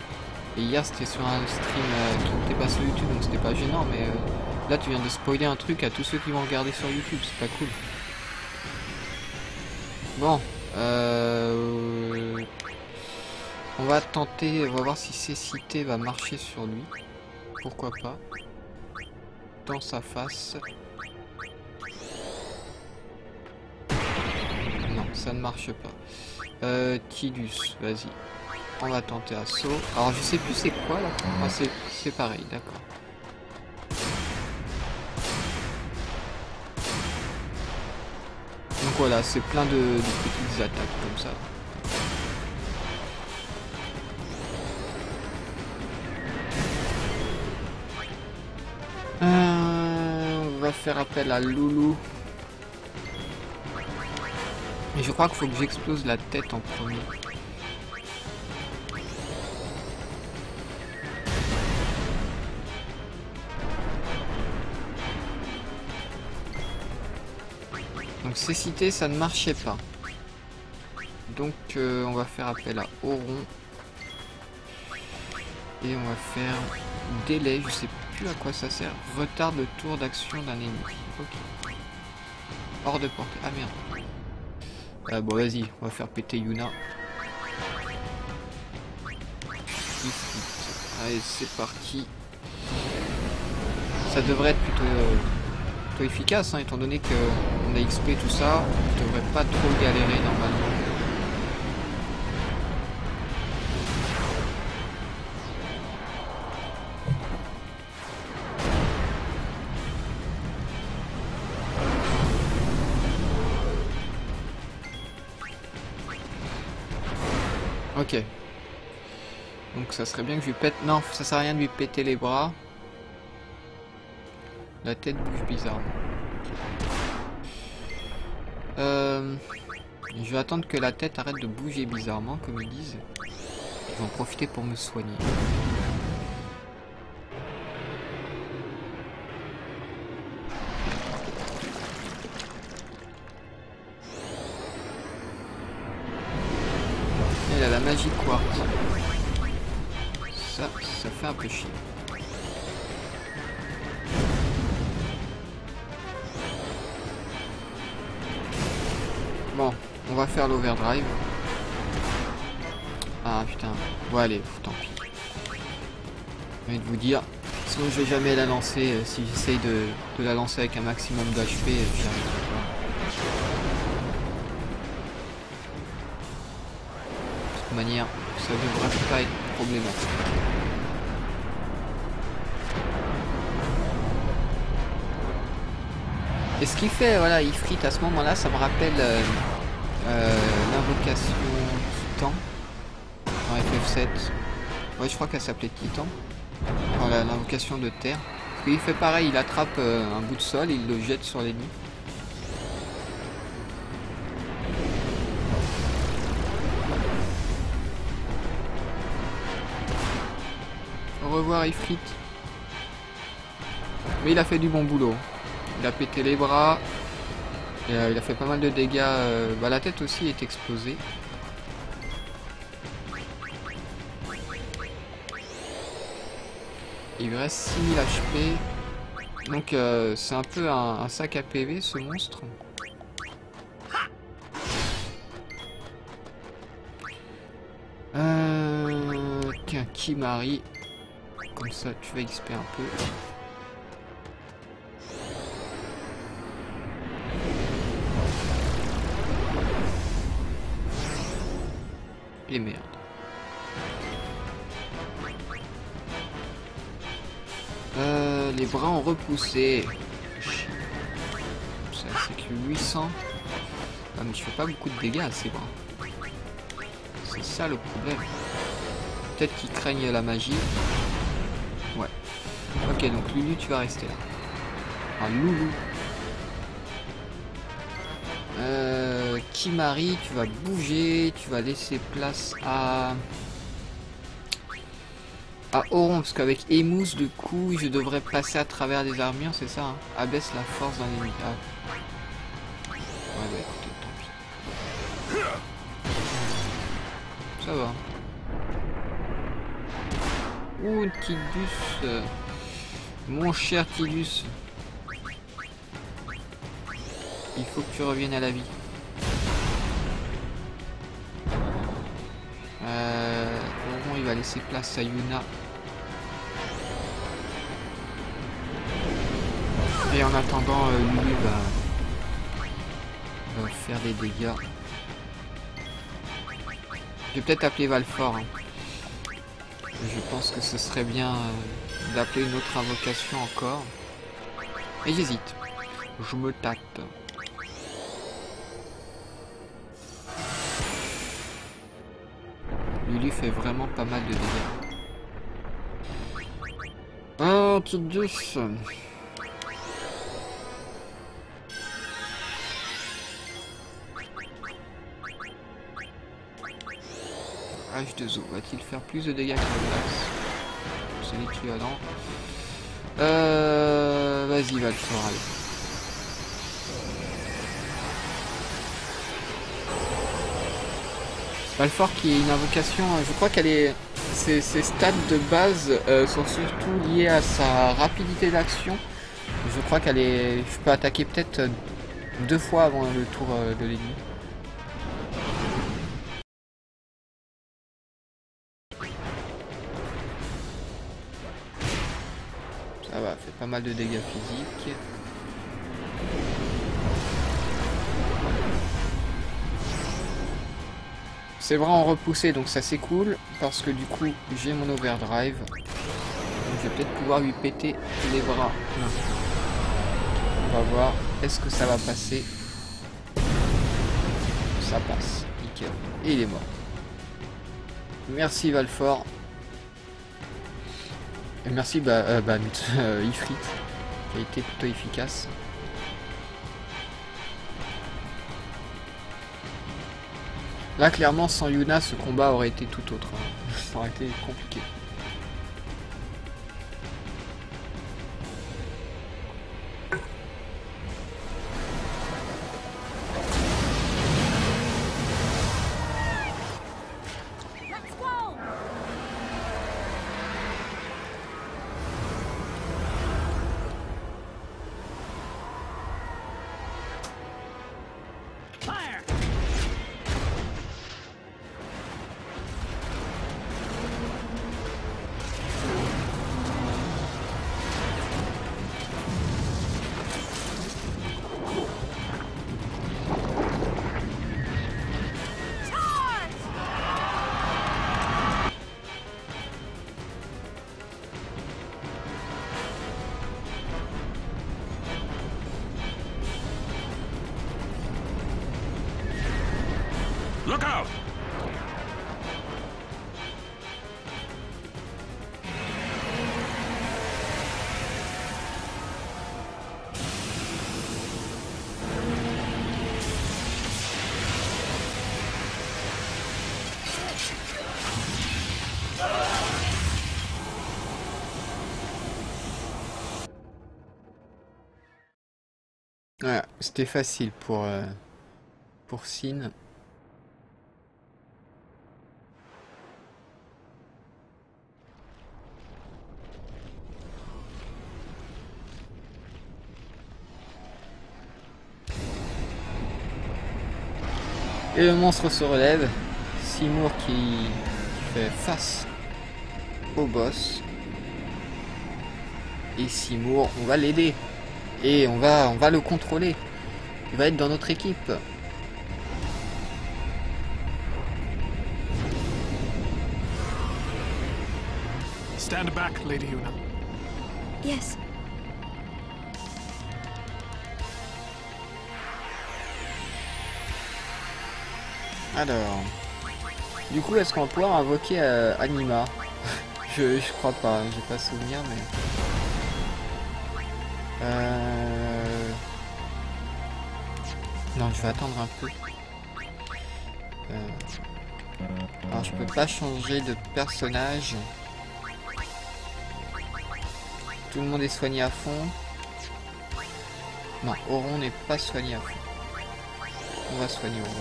Et hier, c'était sur un stream qui n'était pas sur YouTube, donc c'était pas gênant, mais là, tu viens de spoiler un truc à tous ceux qui vont regarder sur YouTube, c'est pas cool. Bon, on va tenter, on va voir si Cécité va marcher sur lui. Pourquoi pas. Dans sa face. Non, ça ne marche pas. Tidus, vas-y. On va tenter assaut. Alors je sais plus c'est quoi là. Ah, c'est pareil, d'accord. Donc voilà, c'est plein de petites attaques comme ça. On va faire appel à Loulou. Et je crois qu'il faut que j'explose la tête en premier. Donc Cécité, ça ne marchait pas. Donc on va faire appel à Auron. Et on va faire délai, je sais plus à quoi ça sert. Retarde le tour d'action d'un ennemi. Ok. Hors de portée. Ah merde. Bon vas-y, on va faire péter Yuna. Allez, c'est parti. Ça devrait être plutôt efficace, hein, étant donné qu'on a XP tout ça. On devrait pas trop galérer normalement. Ok. Donc ça serait bien que je lui pète... Non, ça sert à rien de lui péter les bras. La tête bouge bizarrement. Je vais attendre que la tête arrête de bouger bizarrement, comme ils disent. Je vais en profiter pour me soigner. Il a la magie quartz. Ça fait un peu chier. Bon, on va faire l'overdrive. Ah putain. Bon allez, tant pis. J'ai envie de vous dire, sinon je vais jamais la lancer. Si j'essaye de la lancer avec un maximum d'HP, j'y arriverai pas. De toute manière, ça devrait pas être problématique. Et ce qu'il fait, voilà, Ifrit à ce moment-là, ça me rappelle l'invocation Titan dans FF7. Ouais, je crois qu'elle s'appelait Titan. Voilà, l'invocation de terre. Et il fait pareil, il attrape un bout de sol, il le jette sur l'ennemi. Au revoir Ifrit. Mais il a fait du bon boulot. Il a pété les bras. Et, il a fait pas mal de dégâts. Bah, la tête aussi est explosée. Il lui reste 6000 HP. Donc c'est un peu un sac à PV ce monstre. Tiens, Kimahri. Comme ça tu vas XP un peu. Et merde. Les bras ont repoussé. C'est que 800. Ah, mais je fais pas beaucoup de dégâts à ces bras. C'est ça le problème. Peut-être qu'ils craignent la magie. Ouais. Ok, donc Lulu, tu vas rester là. Ah, Loulou. Kimahri, tu vas bouger, tu vas laisser place à Auron, parce qu'avec Emous, du coup, je devrais passer à travers des armures, c'est ça, hein. Abaisse la force d'un ennemi. Ah. Ouais, bah écoutez, tant pis. Ça va. Ouh, Tidus. Mon cher Tidus. Il faut que tu reviennes à la vie. Auron, il va laisser place à Yuna. Et en attendant, Lulu va faire des dégâts. Je vais peut-être appeler Valfort. Hein. Je pense que ce serait bien d'appeler une autre invocation encore. Et j'hésite. Je me tâte. Lulu fait vraiment pas mal de dégâts. Oh, petite douce. H2O, va-t-il faire plus de dégâts que le max? C'est l'équivalent. Vas-y, va le faire, allez. Valfort qui est une invocation, je crois qu'elle est Ces stats de base sont surtout liés à sa rapidité d'action. Je crois qu'elle est... Je peux attaquer peut-être 2 fois avant le tour de l'ennemi. Ça va, fait pas mal de dégâts physiques. C'est vraiment repoussé, donc ça c'est cool, parce que du coup j'ai mon overdrive. Donc, je vais peut-être pouvoir lui péter les bras. On va voir, est-ce que ça va passer? Ça passe, nickel. Et il est mort. Merci Valfort. Et merci Ifrit, qui a été plutôt efficace. Là, clairement, sans Yuna, ce combat aurait été tout autre. Hein. Ça aurait été compliqué. Look out! Voilà, c'était facile pour Sin. Et le monstre se relève. Seymour qui fait face au boss. Et Seymour, on va l'aider. Et on va le contrôler. Il va être dans notre équipe. Stand back, Lady Yuna. Yes. Alors, du coup, est-ce qu'on va pouvoir invoquer Anima? je crois pas, j'ai pas souvenir, mais... Non, je vais attendre un peu. Alors, je peux pas changer de personnage. Tout le monde est soigné à fond. Non, Auron n'est pas soigné à fond. On va soigner Auron.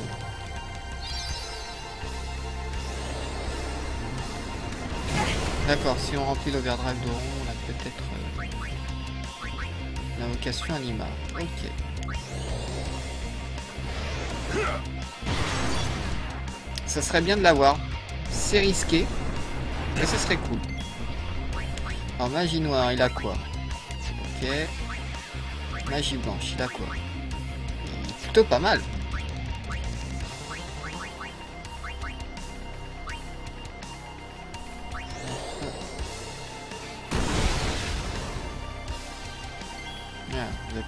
D'accord, si on remplit l'overdrive d'Auron, on a peut-être l'invocation Anima. Ok. Ça serait bien de l'avoir. C'est risqué, mais ça serait cool. Alors magie noire, il a quoi? Ok. Magie blanche, il a quoi? Plutôt pas mal.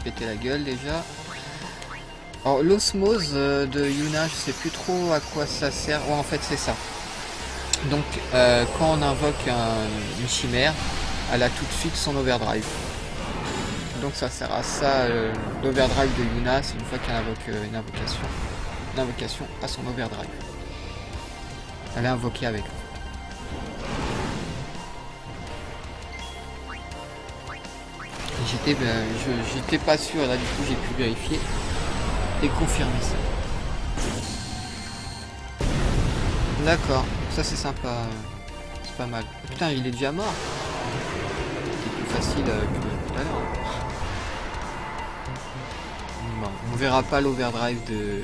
Péter la gueule déjà. Alors l'osmose de Yuna, je sais plus trop à quoi ça sert. Ouais, en fait c'est ça. Donc quand on invoque une chimère, elle a tout de suite son overdrive. Donc ça sert à ça. L'overdrive de Yuna, c'est une fois qu'elle invoque une invocation à son overdrive. Elle est invoquée avec. J'étais pas sûr, là du coup j'ai pu vérifier et confirmer ça. D'accord, ça c'est sympa. pas mal. Putain, il est déjà mort. C'est plus facile que tout à l'heure. Bon, on verra pas l'overdrive de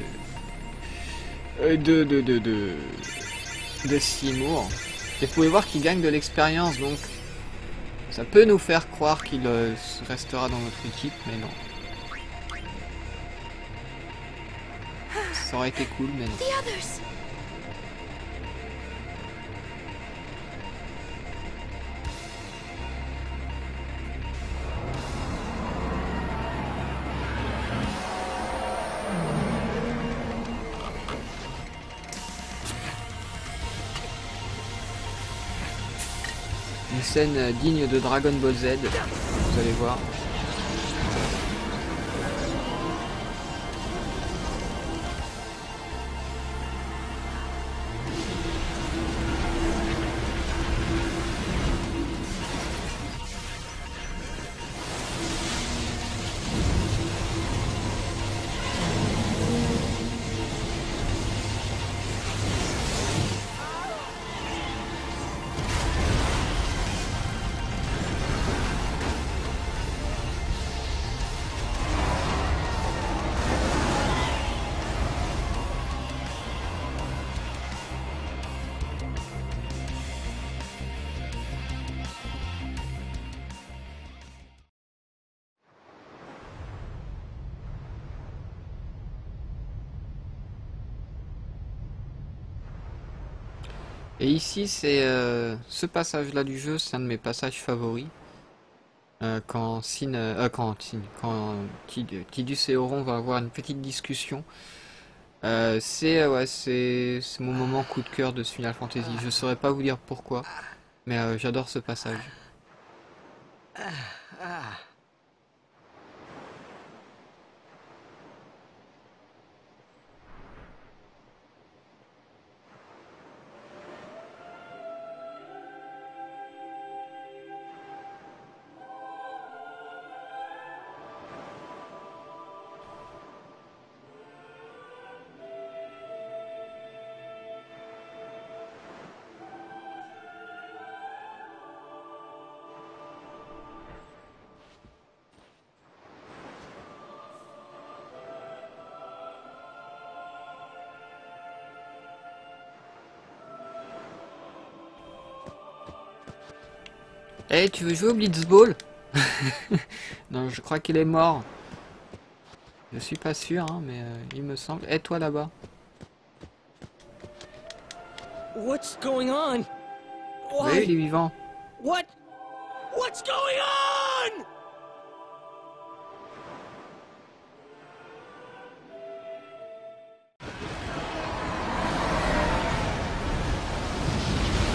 Seymour. Et vous pouvez voir qu'il gagne de l'expérience, donc ça peut nous faire croire qu'il restera dans notre équipe, mais non. Ça aurait été cool, mais non. Une scène digne de Dragon Ball Z, vous allez voir. Et ici, c'est ce passage-là du jeu, c'est un de mes passages favoris. Quand Tidus et Auron vont avoir une petite discussion. C'est mon moment coup de cœur de ce Final Fantasy. Je saurais pas vous dire pourquoi, mais j'adore ce passage. Hey, tu veux jouer au Blitzball? Non, je crois qu'il est mort. Je suis pas sûr, hein, mais il me semble. Et toi là-bas? What's going on? Oui, il est vivant. What's going on?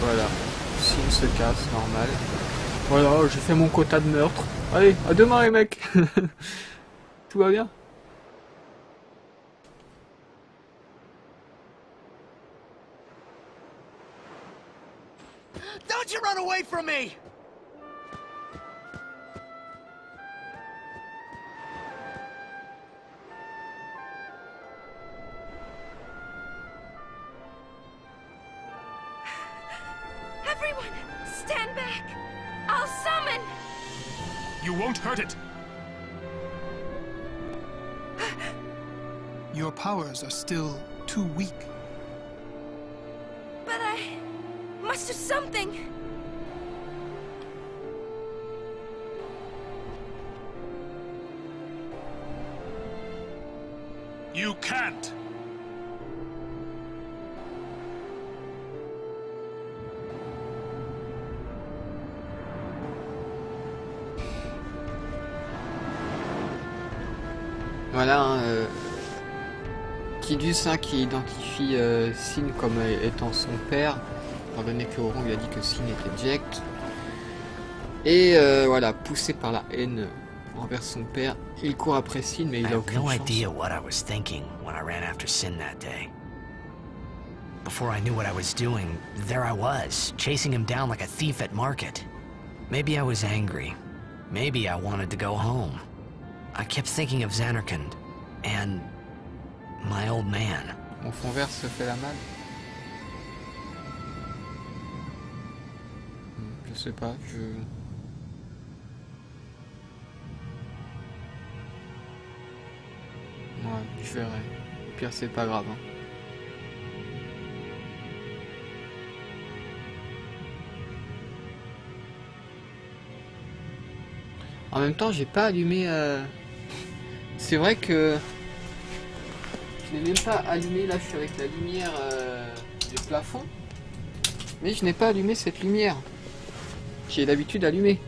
Voilà. S'il se casse, normal. Voilà, j'ai fait mon quota de meurtre. Allez, à demain les mecs. Tout va bien? Don't you run away from me! Everyone, stand back! I'll summon! You won't hurt it. Your powers are still too weak. But I must do something! You can't! Voilà, Tidus qui identifie Sin comme étant son père, étant donné que Auron lui a dit que Sin était Jecht. Et voilà, poussé par la haine envers son père, il court après Sin, mais il a aucune chance. I have no idea what I was thinking when I ran after Sin that day. Before I knew what I was doing, there I was, chasing him down like a thief at market. Maybe I was angry. Maybe I wanted to go home. I kept thinking of Zanarkand and my old man. Mon fond vert se fait la malle. Je sais pas, Ouais, je verrai. Au pire, c'est pas grave. Hein. En même temps, j'ai pas allumé... C'est vrai que... Je n'ai même pas allumé, là je suis avec la lumière du plafond. Mais je n'ai pas allumé cette lumière. J'ai l'habitude d'allumer.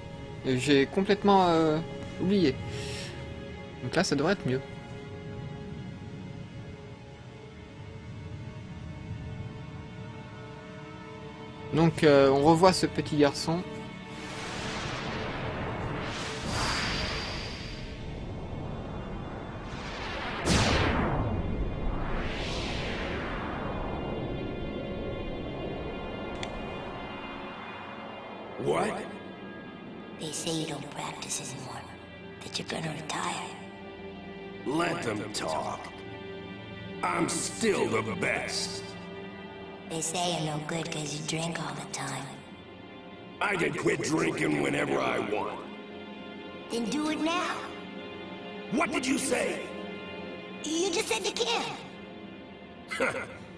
J'ai complètement oublié. Donc là, ça devrait être mieux. Donc on revoit ce petit garçon. What? They say you don't practice anymore. That you're gonna retire. Let them talk. I'm still the best. They say you're no good because you drink all the time. I can quit drinking whenever I want. Then do it now. What did you say? You just said you can.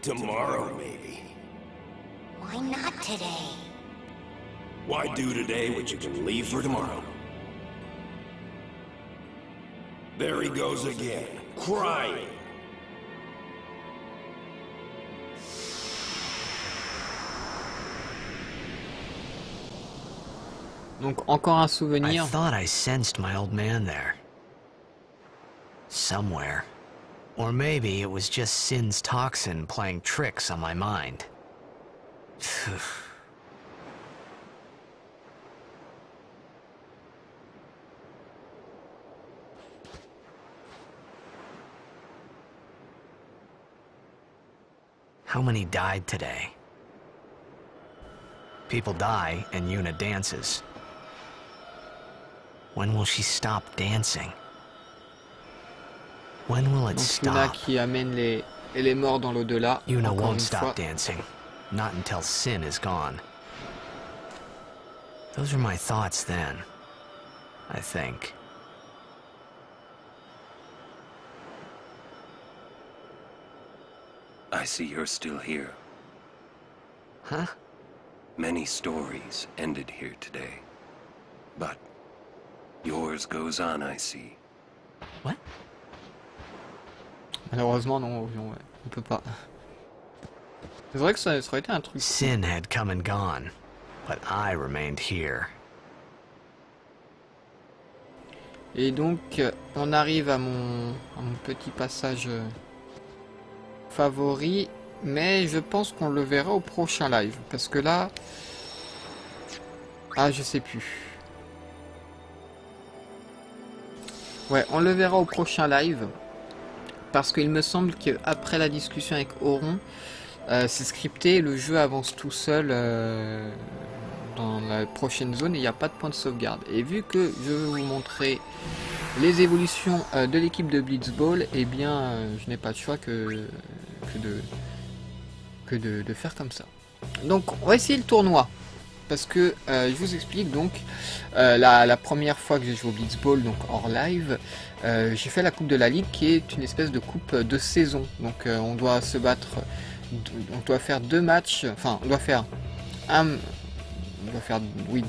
Tomorrow, maybe. Why not today? Why do today what you can leave for tomorrow? There he goes again, crying. Donc encore un souvenir. I thought I sensed my old man there. Somewhere. Or maybe it was just Sin's toxin playing tricks on my mind. How many died today? People die and Yuna dances. When will she stop dancing? When will it stop? Yuna qui amène les morts dans l'au-delà. Yuna won't stop dancing. Not until Sin is gone. Those were my thoughts then, I think. I see you're still here. Huh? Many stories ended here today. But yours goes on, I see. What? Malheureusement, non, on peut pas. C'est vrai que ça aurait été un truc. Sin had come and gone, but I remained here. Et donc, on arrive à mon petit passage favori, mais je pense qu'on le verra au prochain live, parce que là... Ah, je sais plus. Ouais, on le verra au prochain live, parce qu'il me semble qu'après la discussion avec Auron, c'est scripté, le jeu avance tout seul dans la prochaine zone et il n'y a pas de point de sauvegarde. Et vu que je veux vous montrer les évolutions de l'équipe de Blitzball, eh bien je n'ai pas de choix que de faire comme ça. Donc on va essayer le tournoi. Parce que je vous explique donc la première fois que j'ai joué au Blitzball, donc hors live, j'ai fait la coupe de la ligue qui est une espèce de coupe de saison. Donc on doit se battre, on doit faire 2 matchs, enfin on doit faire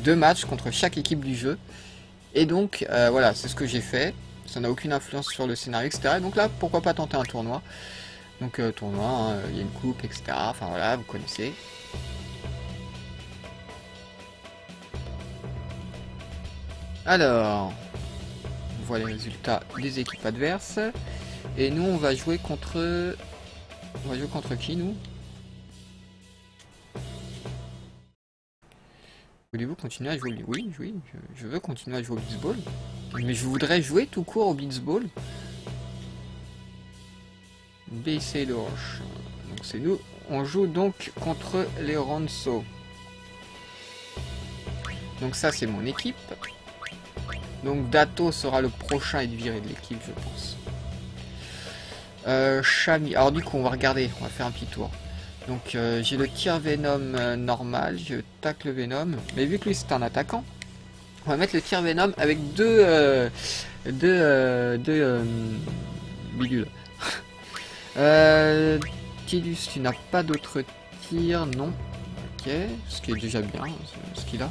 deux matchs contre chaque équipe du jeu. Et donc voilà, c'est ce que j'ai fait. Ça n'a aucune influence sur le scénario, etc. Donc là, pourquoi pas tenter un tournoi. Donc tournoi, il y a une coupe, etc. Enfin voilà, vous connaissez. Alors, on voit les résultats des équipes adverses. Et nous, on va jouer contre... On va jouer contre qui, nous? Voulez-vous continuer à jouer? Oui, je veux continuer à jouer au Blitzball. Mais je voudrais jouer tout court au Blitzball. BC Dorch. Donc c'est nous. On joue donc contre les Ronso. Donc ça, c'est mon équipe. Donc Dato sera le prochain à être viré de l'équipe, je pense. Chami. Alors du coup, on va regarder, on va faire un petit tour. Donc j'ai le tir Venom normal, je tacle Venom. Mais vu que lui c'est un attaquant, on va mettre le tir Venom avec deux bidules. Tidus, tu n'as pas d'autres tirs, non. Ok, ce qui est déjà bien, ce qu'il a.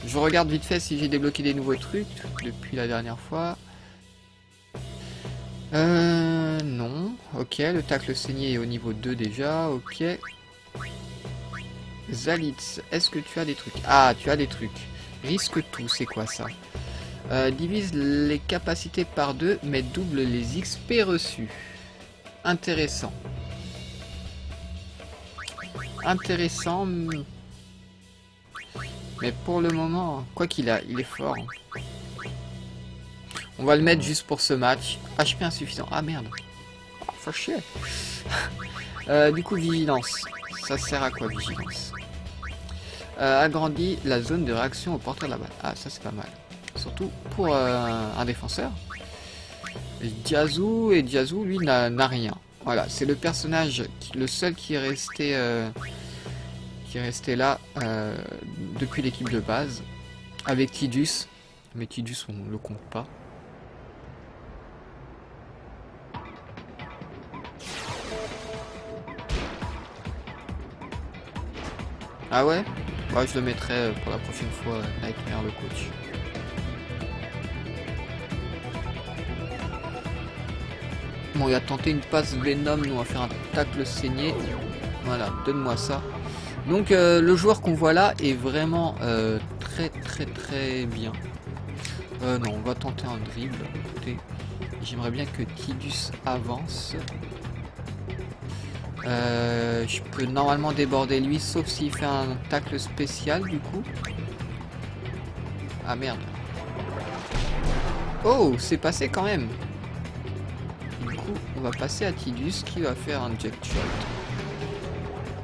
Je regarde vite fait si j'ai débloqué des nouveaux trucs depuis la dernière fois. Non. Ok, le tacle saigné est au niveau 2 déjà. Ok. Zalitz, est-ce que tu as des trucs? Ah, tu as des trucs. Risque tout, c'est quoi ça? Divise les capacités par 2, mais double les XP reçus. Intéressant. Intéressant. Mais pour le moment, quoi qu'il a, il est fort. On va le mettre juste pour ce match. HP insuffisant. Ah merde. Oh, faut chier. Du coup, vigilance. Ça sert à quoi, vigilance? Agrandit la zone de réaction au porteur de la balle. Ah, ça c'est pas mal. Surtout pour un défenseur. Jiazu, et Jiazu, lui, n'a rien. Voilà, c'est le personnage, le seul qui est resté là depuis l'équipe de base. Avec Tidus. Mais Tidus, on le compte pas. Ah ouais? Ouais, je le mettrai pour la prochaine fois, Nightmare le coach. Bon, il a tenté une passe Venom, nous on va faire un tacle saigné. Voilà, donne-moi ça. Donc le joueur qu'on voit là est vraiment très bien. Non, on va tenter un dribble. Écoutez, j'aimerais bien que Tidus avance. Je peux normalement déborder lui, sauf s'il fait un tacle spécial du coup. Ah merde. Oh, c'est passé quand même. Du coup, on va passer à Tidus qui va faire un jet shot.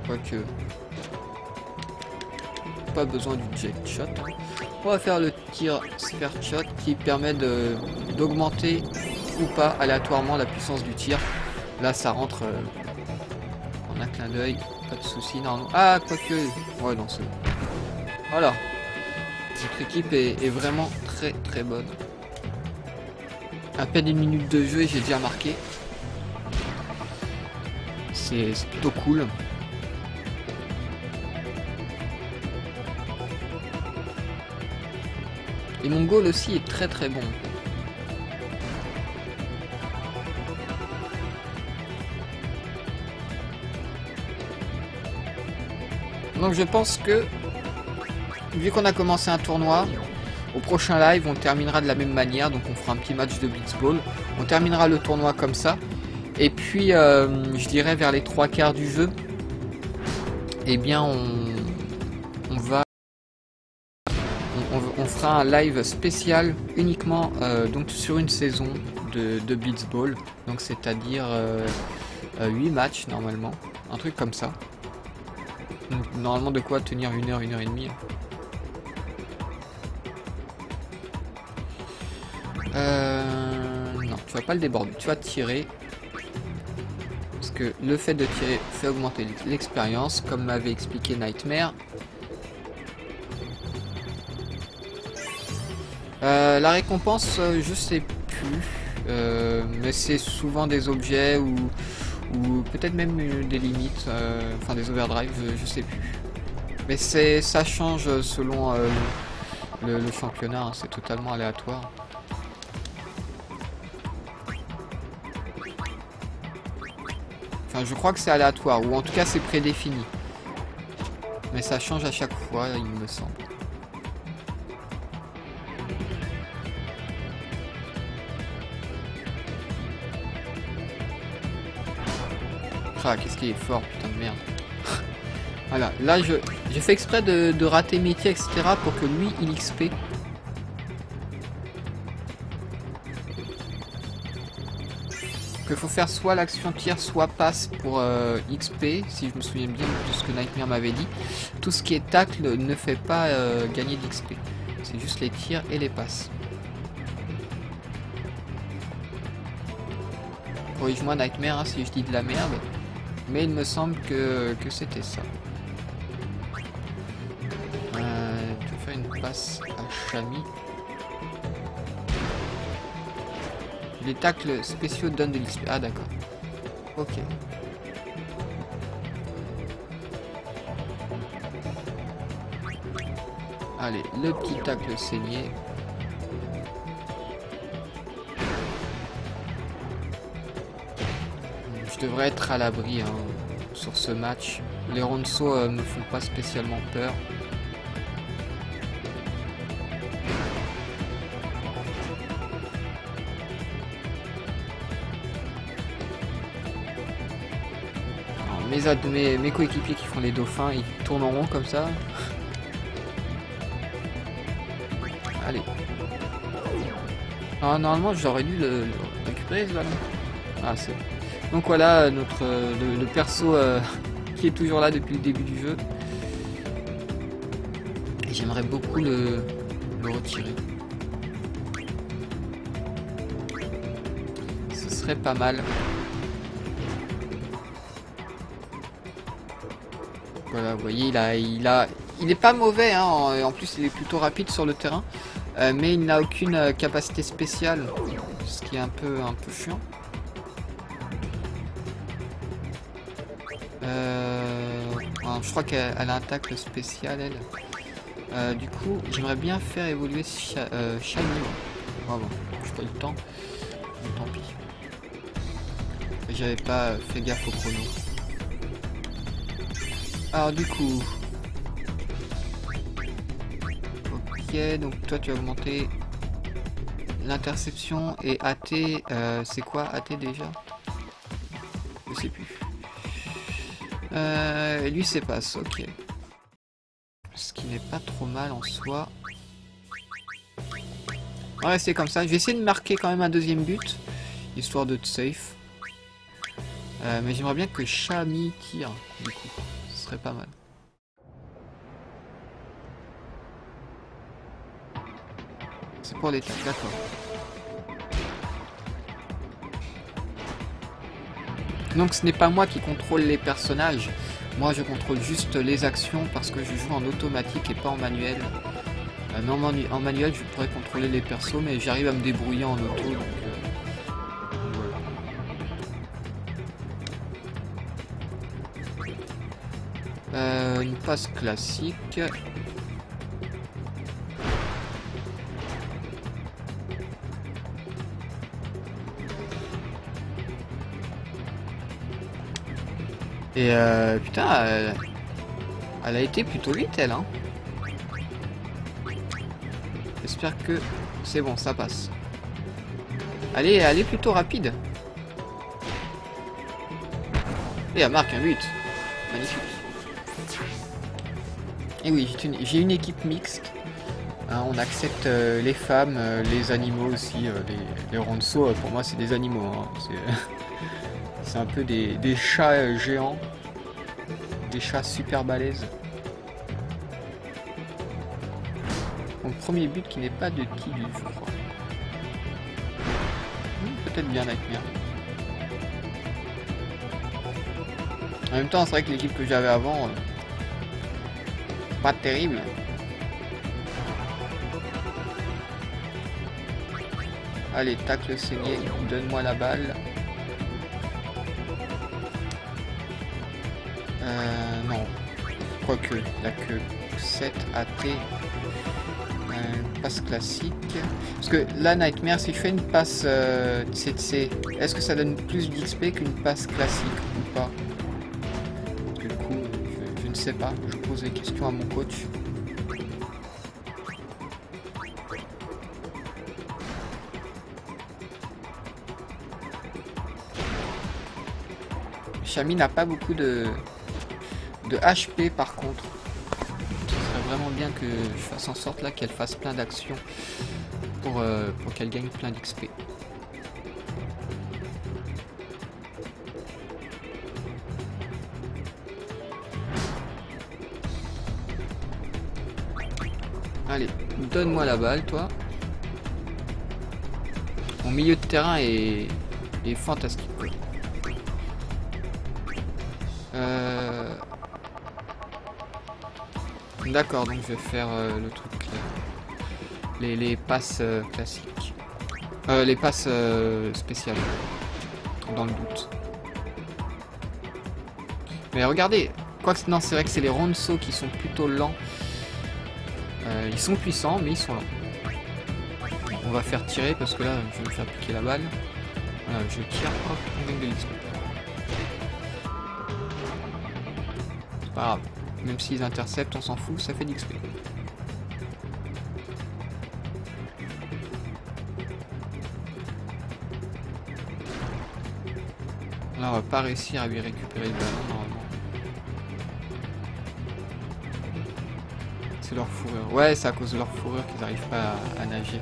Quoique... pas besoin du jet shot. On va faire le tir sphere shot qui permet d'augmenter ou pas aléatoirement la puissance du tir. Là, ça rentre... un clin d'œil, pas de soucis, non. Ah, quoique. Ouais, non, c'est bon. Voilà. Notre équipe est vraiment très bonne. À peine une minute de jeu et j'ai déjà marqué. C'est plutôt cool. Et mon goal aussi est très bon. Donc je pense que, vu qu'on a commencé un tournoi, au prochain live on terminera de la même manière, donc on fera un petit match de Blitzball. On terminera le tournoi comme ça, et puis je dirais vers les 3/4 du jeu, eh bien on fera un live spécial uniquement donc sur une saison de Blitzball, donc c'est-à-dire 8 matchs normalement, un truc comme ça. Normalement de quoi tenir 1 heure, 1 heure et demie. Non, tu vas pas le déborder, tu vas tirer. Parce que le fait de tirer fait augmenter l'expérience, comme m'avait expliqué Nightmare. La récompense, je sais plus. Mais c'est souvent des objets ou peut-être même des limites, enfin des overdrives, je sais plus. Mais ça change selon le championnat, hein, c'est totalement aléatoire. Enfin, je crois que c'est aléatoire, ou en tout cas c'est prédéfini. Mais ça change à chaque fois, il me semble. Ah, qu'est-ce qu'il est fort, putain de merde. Voilà, là j'ai fait exprès de rater mes tirs, etc. pour que lui il XP. Il faut faire soit l'action tir, soit passe pour XP, si je me souviens bien de ce que Nightmare m'avait dit. Tout ce qui est tacle ne fait pas gagner d'XP. C'est juste les tirs et les passes. Corrige-moi Nightmare hein, si je dis de la merde. Mais il me semble que c'était ça. Tu vas faire une passe à Shami. Les tacles spéciaux donnent de l'XP. Ah d'accord. Ok. Allez, le petit tacle saigné. Je devrais être à l'abri hein, sur ce match. Les Ronso me font pas spécialement peur. Mes coéquipiers qui font les dauphins, ils tournent en rond comme ça. Allez. Ah, normalement j'aurais dû le récupérer ce ballon. Ah c'est bon. Donc voilà notre le perso qui est toujours là depuis le début du jeu. Et j'aimerais beaucoup le retirer. Ce serait pas mal. Voilà, vous voyez, il est pas mauvais, hein, en plus il est plutôt rapide sur le terrain, mais il n'a aucune capacité spéciale, ce qui est un peu chiant. Je crois qu'elle a un tacle spécial, elle. Du coup, j'aimerais bien faire évoluer Shami. Oh, bon, j'ai pas eu le temps, mais tant pis. J'avais pas fait gaffe au chrono. Alors du coup, ok, donc toi tu as augmenté l'interception et AT, c'est quoi AT déjà? Je sais plus. Lui c'est passe, ok. Ce qui n'est pas trop mal en soi. On va rester comme ça. Je vais essayer de marquer quand même un deuxième but, histoire de safe. Mais j'aimerais bien que Shami tire du coup. Ce serait pas mal. C'est pour les tâches, d'accord. Donc ce n'est pas moi qui contrôle les personnages. Moi je contrôle juste les actions parce que je joue en automatique et pas en manuel. Mais en manuel je pourrais contrôler les persos mais j'arrive à me débrouiller en auto. Donc, une passe classique. Et putain, elle a été plutôt vite elle hein. J'espère que c'est bon, ça passe. Elle est plutôt rapide. Et elle marque un but. Magnifique. Et oui, j'ai une équipe mixte. Hein, on accepte les femmes, les animaux aussi. Les Ronso, pour moi, c'est des animaux. Hein. C'est un peu des chats géants. Des chats super balèzes. Mon premier but qui n'est pas de Tidu, je crois. Peut-être bien Nightmare. En même temps, c'est vrai que l'équipe que j'avais avant, pas terrible. Allez, tacle saigné, donne-moi la balle. Non. Quoique, il n'y a que 7 AT. Passe classique. Parce que là, Nightmare, si je fais une passe CC, est-ce que ça donne plus d'XP qu'une passe classique ou pas? Du coup, je ne sais pas. Je pose des questions à mon coach. Shami n'a pas beaucoup de HP par contre. Ce serait vraiment bien que je fasse en sorte là qu'elle fasse plein d'actions pour qu'elle gagne plein d'XP. Allez, donne-moi la balle toi. Mon milieu de terrain est fantastique quoi. D'accord, donc je vais faire le truc les passes classiques. Les passes spéciales. Dans le doute. Mais regardez, quoique non, c'est vrai que c'est les Ronso qui sont plutôt lents. Ils sont puissants, mais ils sont lents. On va faire tirer parce que là, je vais me faire piquer la balle. Voilà, je tire, hop, on gagne de l'XP. C'est pas grave. Même s'ils interceptent, on s'en fout, ça fait de l'XP. Là, on va pas réussir à lui récupérer le ballon, normalement. C'est leur fourrure. Ouais, c'est à cause de leur fourrure qu'ils n'arrivent pas à nager.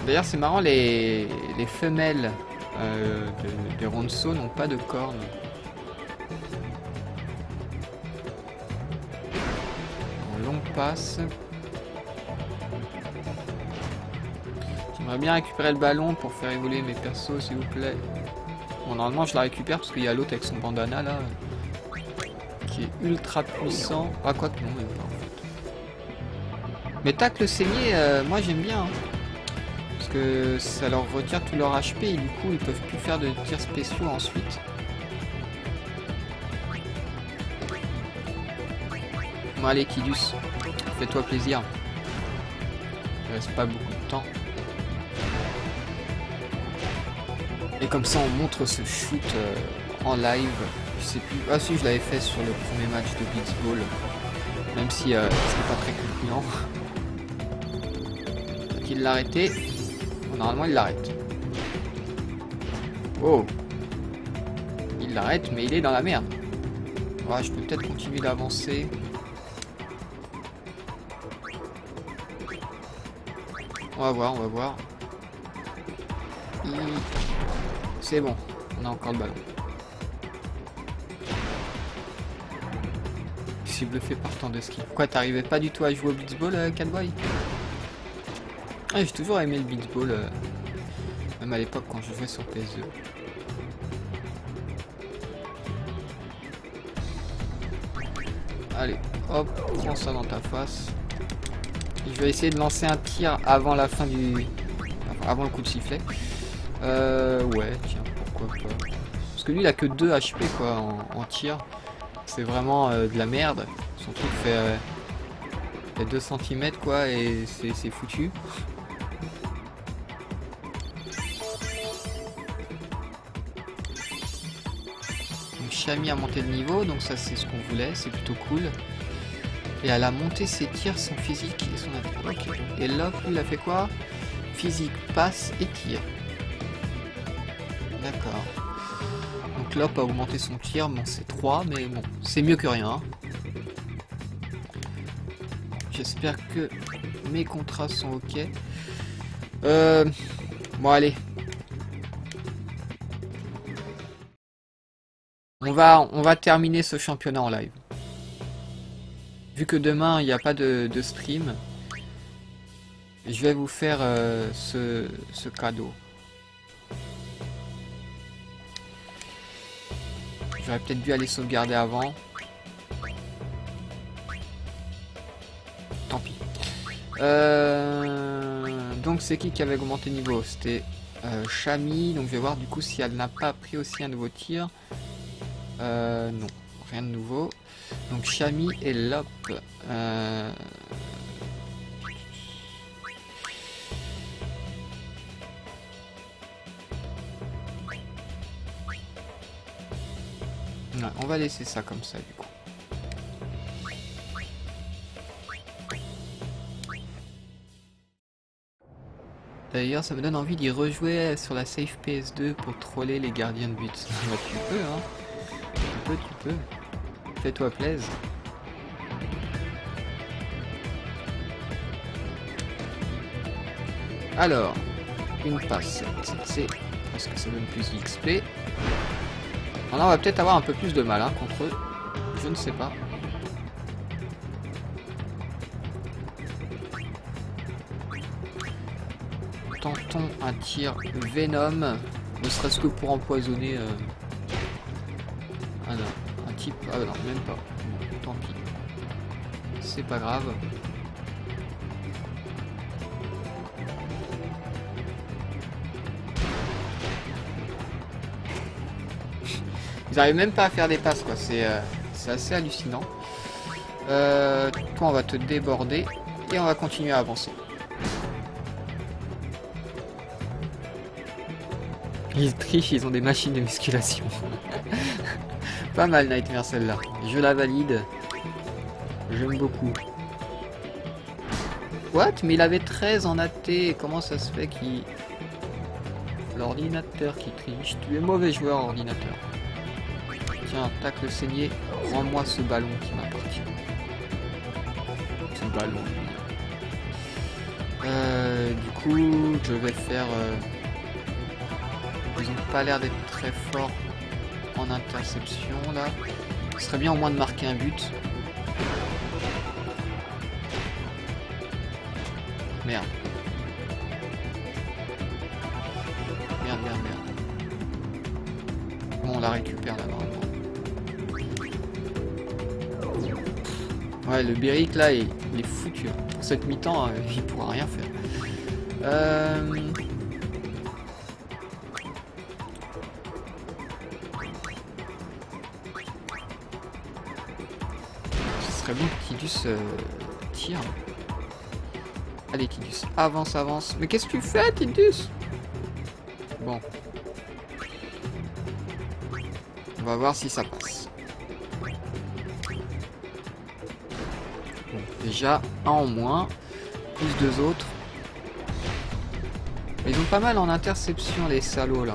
D'ailleurs, c'est marrant, les femelles des Ronso n'ont pas de cornes. En longue passe. J'aimerais bien récupérer le ballon pour faire évoluer mes persos, s'il vous plaît. Bon, normalement, je la récupère parce qu'il y a l'autre avec son bandana là, qui est ultra puissant. Ah, quoi que non, même pas en fait. Mais tacle saigné, moi j'aime bien. Hein. Parce que ça leur retire tout leur HP et du coup, ils peuvent plus faire de tirs spéciaux ensuite. Bon, allez, Kidus, fais-toi plaisir. Il reste pas beaucoup de temps. Et comme ça on montre ce shoot en live. Je sais plus. Ah si, je l'avais fait sur le premier match de Blitzball. Même si c'était pas très concluant. Faut-il l'arrêter? Bon, normalement il l'arrête. Oh. Il l'arrête mais il est dans la merde. Ouais, je peux peut-être continuer d'avancer. On va voir, on va voir. C'est bon, on a encore le ballon. Je suis bluffé par tant de ski. Pourquoi t'arrivais pas du tout à jouer au Blitzball, Catboy? Ah, j'ai toujours aimé le Blitzball, même à l'époque quand je jouais sur PS2. Allez, hop, prends ça dans ta face. Je vais essayer de lancer un tir avant la fin du... avant le coup de sifflet. Ouais, tiens, pourquoi pas. Parce que lui, il a que 2 HP, quoi, en tir. C'est vraiment de la merde. Son truc fait 2 cm, quoi, et c'est foutu. Donc, Shami a monté de niveau, donc ça, c'est ce qu'on voulait, c'est plutôt cool. Et elle a monté ses tirs, son physique et son attaque. Okay. Et là, il a fait quoi? Physique, passe et tir. D'accord. Donc Lop a augmenté son tir, bon c'est 3, mais bon, c'est mieux que rien. Hein. J'espère que mes contrats sont ok. Bon allez. On va terminer ce championnat en live. Vu que demain il n'y a pas de stream, je vais vous faire ce cadeau. J'aurais peut-être dû aller sauvegarder avant. Tant pis. Donc c'est qui avait augmenté niveau? C'était Shami. Donc je vais voir du coup si elle n'a pas pris aussi un nouveau tir. Non, rien de nouveau. Donc Shami et Lop. Ouais, on va laisser ça comme ça du coup. D'ailleurs, ça me donne envie d'y rejouer sur la Safe PS2 pour troller les gardiens de but. Bah, tu peux, hein. Tu peux. Fais-toi plaisir. Alors, une passe. C'est parce que ça donne plus d'XP. On va peut-être avoir un peu plus de mal hein, contre eux. Je ne sais pas. Tentons un tir Venom. Ne serait-ce que pour empoisonner Ah non, un type... Ah non, même pas. Tant pis. C'est pas grave. Ils arrivent même pas à faire des passes, quoi. C'est assez hallucinant. Toi, on va te déborder et on va continuer à avancer. Ils trichent, ils ont des machines de musculation. Pas mal Nightmare celle-là. Je la valide. J'aime beaucoup. What? Mais il avait 13 en AT. Comment ça se fait qu'il... L'ordinateur qui triche. Tu es mauvais joueur, ordinateur. Tiens, tac le saigné. Rends-moi ce ballon qui m'appartient. Ce ballon. Du coup, je vais faire... Ils ont pas l'air d'être très forts en interception là. Ce serait bien au moins de marquer un but. Merde. Merde. Bon, on la récupère là normalement. Ouais, le Beric là, il est foutu. Pour cette mi-temps, il pourra rien faire. Ce serait bon que Tidus tire. Allez Tidus, avance. Mais qu'est-ce que tu fais Tidus? Bon. On va voir si ça passe. Bon, déjà, un en moins. Plus deux autres. Ils ont pas mal en interception les salauds là.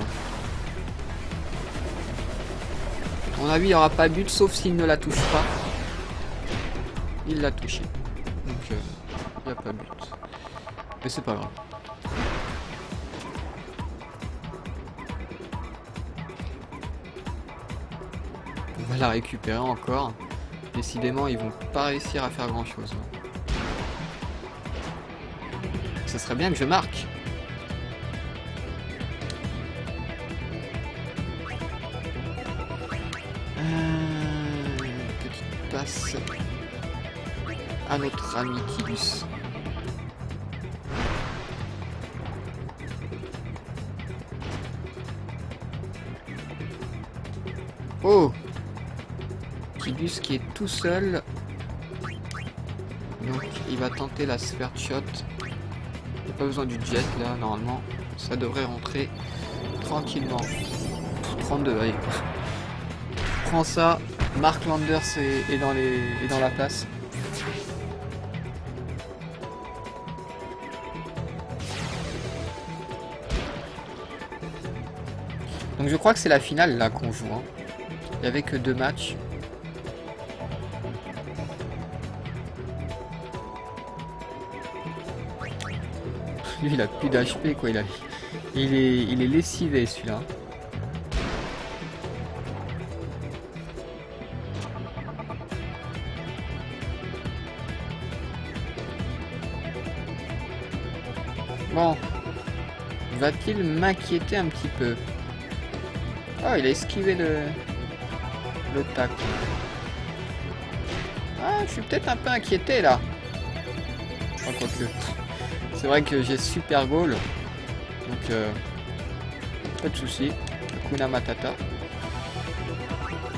À mon avis, il n'y aura pas but sauf s'il ne la touche pas. Il l'a touché. Donc, il n'y a pas but. Mais c'est pas grave. On va la récupérer encore. Décidément, ils vont pas réussir à faire grand chose. Ça serait bien que je marque. Petite passe à notre ami Tidus. Oh, Tidus qui est tout seul. Donc il va tenter la sphère shot. Il n'y a pas besoin du jet là, normalement. Ça devrait rentrer tranquillement. 32, allez. Prends ça. Mark Landers est dans la place. Donc je crois que c'est la finale là qu'on joue. Hein. Il n'y avait que 2 matchs. Lui il a plus d'HP quoi, il est lessivé celui-là. Bon, va-t-il m'inquiéter un petit peu? Oh, il a esquivé le tac. Ah, je suis peut-être un peu inquiété là. Oh, quoique. C'est vrai que j'ai super goal. Donc, pas de soucis. Hakuna Matata.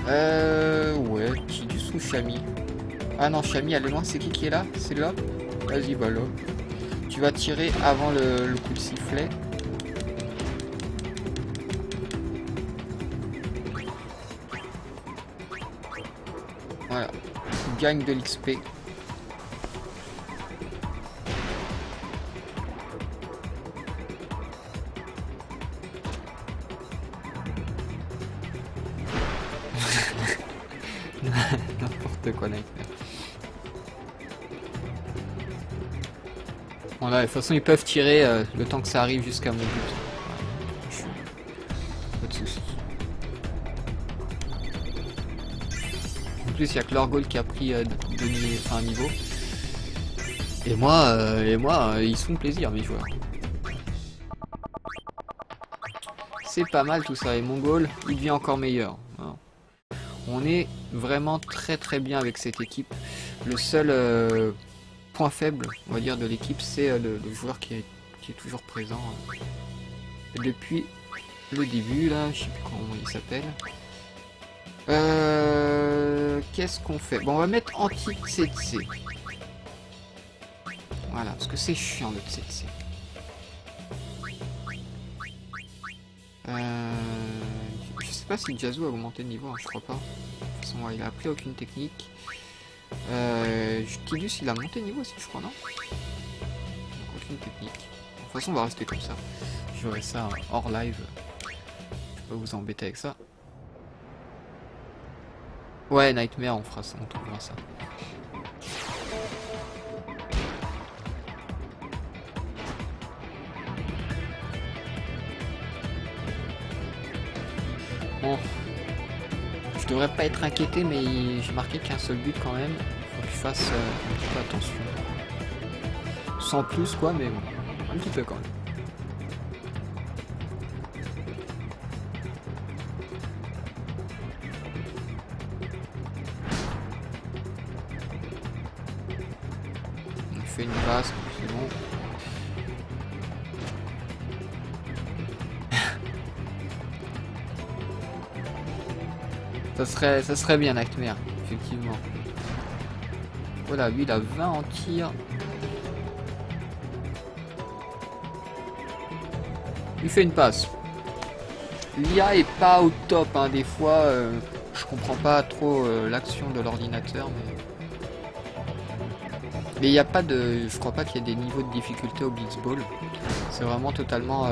Ouais, Tidus ou Shami. Ah non, Shami, elle est loin. C'est qui est là? C'est là? Vas-y, bah là. Tu vas tirer avant le coup de sifflet. Voilà. Tu gagnes de l'XP. N'importe quoi, Nightmare. Voilà, de toute façon, ils peuvent tirer le temps que ça arrive jusqu'à mon but. Pas de soucis. En plus, il n'y a que leur goal qui a pris un niveau. Et moi, ils se font plaisir, mes joueurs. C'est pas mal tout ça. Et mon goal, il devient encore meilleur. On est vraiment très bien avec cette équipe. Le seul point faible, on va dire, de l'équipe, c'est le joueur qui est toujours présent depuis le début, là, je sais plus comment il s'appelle. Qu'est-ce qu'on fait? Bon, on va mettre anti-tsetse. Voilà, parce que c'est chiant le tsetse. Je sais pas si Jazu a augmenté de niveau, hein, je crois pas. De toute façon, ouais, il a appris aucune technique. Tidus, il a monté de niveau aussi, je crois, non? Aucune technique. De toute façon, on va rester comme ça. Je verrai ça hors live. Je peux pas vous embêter avec ça. Ouais, Nightmare, on fera ça, on trouvera ça. Bon. Je devrais pas être inquiété, mais j'ai marqué qu'un seul but quand même. Faut que je fasse un petit peu attention. Sans plus, quoi, mais bon. Un petit peu quand même. On fait une passe, c'est bon. Ça serait bien Nightmare, effectivement. Voilà, lui il a 20 en tir. Il fait une passe. L'IA est pas au top, hein. Des fois je comprends pas trop l'action de l'ordinateur, mais il n'y a pas de... Je crois pas qu'il y ait des niveaux de difficulté au Blitzball. C'est vraiment totalement...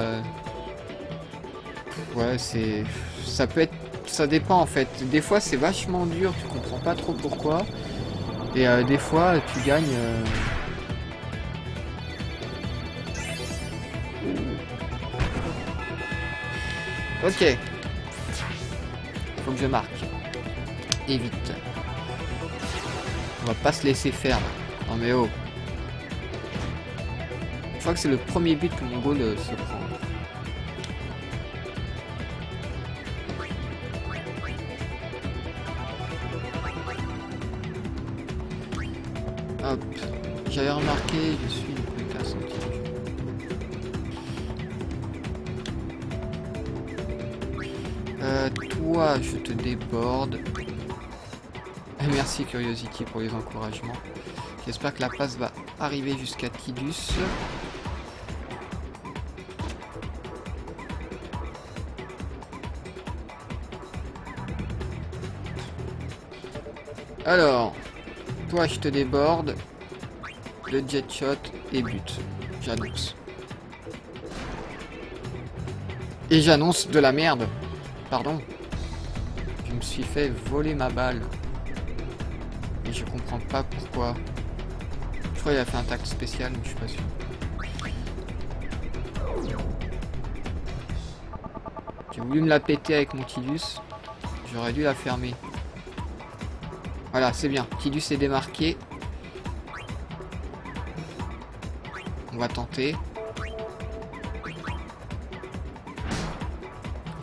Ouais, c'est... Ça peut être... Ça dépend en fait. Des fois c'est vachement dur, tu comprends pas trop pourquoi. Et des fois tu gagnes... Ok. Faut que je marque. Et vite. On va pas se laisser faire. Non mais oh. Je crois que c'est le premier but que mon goal se prend. Hop. J'avais remarqué, je suis le plus casse toi, je te déborde. Merci Curiosity pour les encouragements. J'espère que la passe va arriver jusqu'à Tidus. Alors, toi je te déborde. Le jet shot et but. J'annonce. Et j'annonce de la merde. Pardon. Je me suis fait voler ma balle. Et je comprends pas pourquoi. Je crois qu'il a fait un tact spécial, mais je suis pas sûr. J'ai voulu me la péter avec mon Tidus. J'aurais dû la fermer. Voilà, c'est bien. Tidus est démarqué. On va tenter.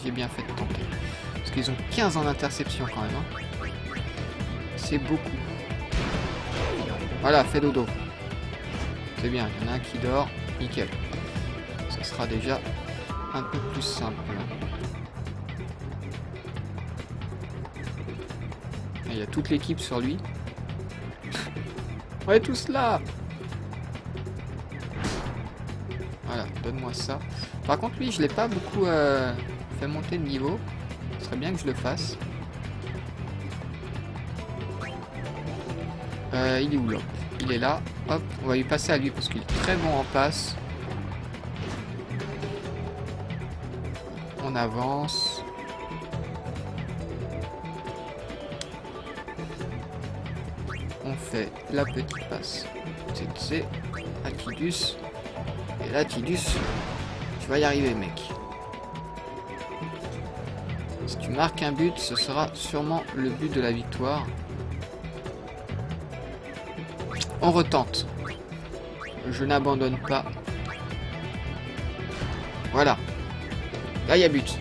J'ai bien fait de tenter. Parce qu'ils ont 15 en interception quand même. Hein. C'est beaucoup. Voilà, fait dodo. C'est bien, il y en a un qui dort. Nickel. Ça sera déjà un peu plus simple. Il y a toute l'équipe sur lui. On est tous là. Voilà, donne-moi ça. Par contre, lui, je l'ai pas beaucoup fait monter de niveau. Ce serait bien que je le fasse. Il est où là? Il est là. Hop, on va lui passer à lui parce qu'il est très bon en passe. On avance. On fait la petite passe. C'est à Tidus. Et là, Tidus, tu vas y arriver, mec. Si tu marques un but, ce sera sûrement le but de la victoire. On retente. Je n'abandonne pas. Voilà. Là, il y a but.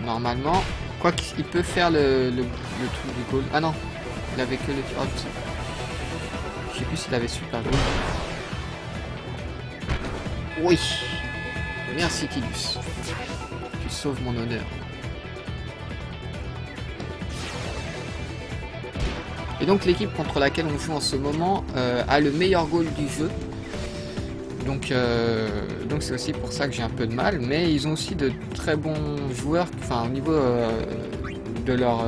Normalement, Quoi qu'il peut faire le truc du goal. Ah non, il avait que le... Oh, je sais plus s'il avait super goal. Oui. Merci Tidus. Tu sauves mon honneur. Et donc l'équipe contre laquelle on joue en ce moment a le meilleur goal du jeu. Donc c'est aussi pour ça que j'ai un peu de mal. Mais ils ont aussi de très bons joueurs, enfin au niveau de leurs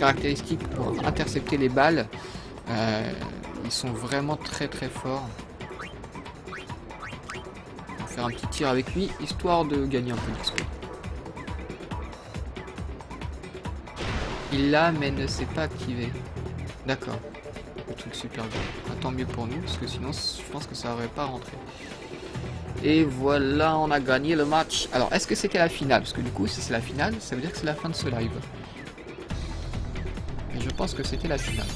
caractéristiques pour intercepter les balles. Ils sont vraiment très très forts. On va faire un petit tir avec lui, histoire de gagner un peu d'XP. Il l'a mais ne s'est pas activé. D'accord. Le truc super bien. Ah, tant mieux pour nous, parce que sinon je pense que ça aurait pas rentré. Et voilà, on a gagné le match. Alors, est-ce que c'était la finale? Parce que du coup, si c'est la finale, ça veut dire que c'est la fin de ce live. Et je pense que c'était la finale.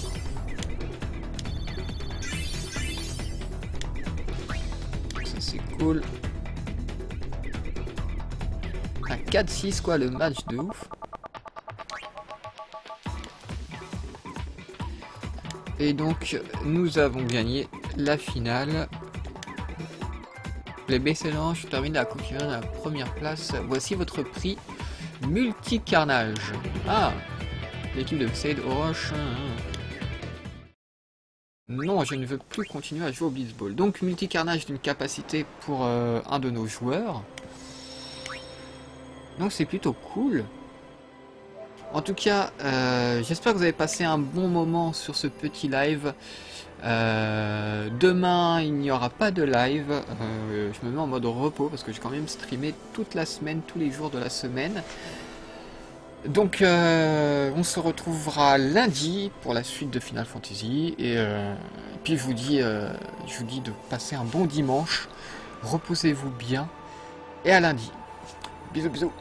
Ça c'est cool. À 4-6 quoi, le match de ouf. Et donc, nous avons gagné la finale. Les BC-Lange terminent la Coupe à la première place. Voici votre prix multi-carnage. Ah, l'équipe de Xade Oroch. Non, je ne veux plus continuer à jouer au Blitzball. Donc, multi-carnage d'une capacité pour un de nos joueurs. Donc, c'est plutôt cool. En tout cas, j'espère que vous avez passé un bon moment sur ce petit live. Demain, il n'y aura pas de live. Je me mets en mode repos parce que j'ai quand même streamé toute la semaine, tous les jours de la semaine. Donc, on se retrouvera lundi pour la suite de Final Fantasy. Et puis, je vous dis de passer un bon dimanche. Reposez-vous bien. Et à lundi. Bisous, bisous.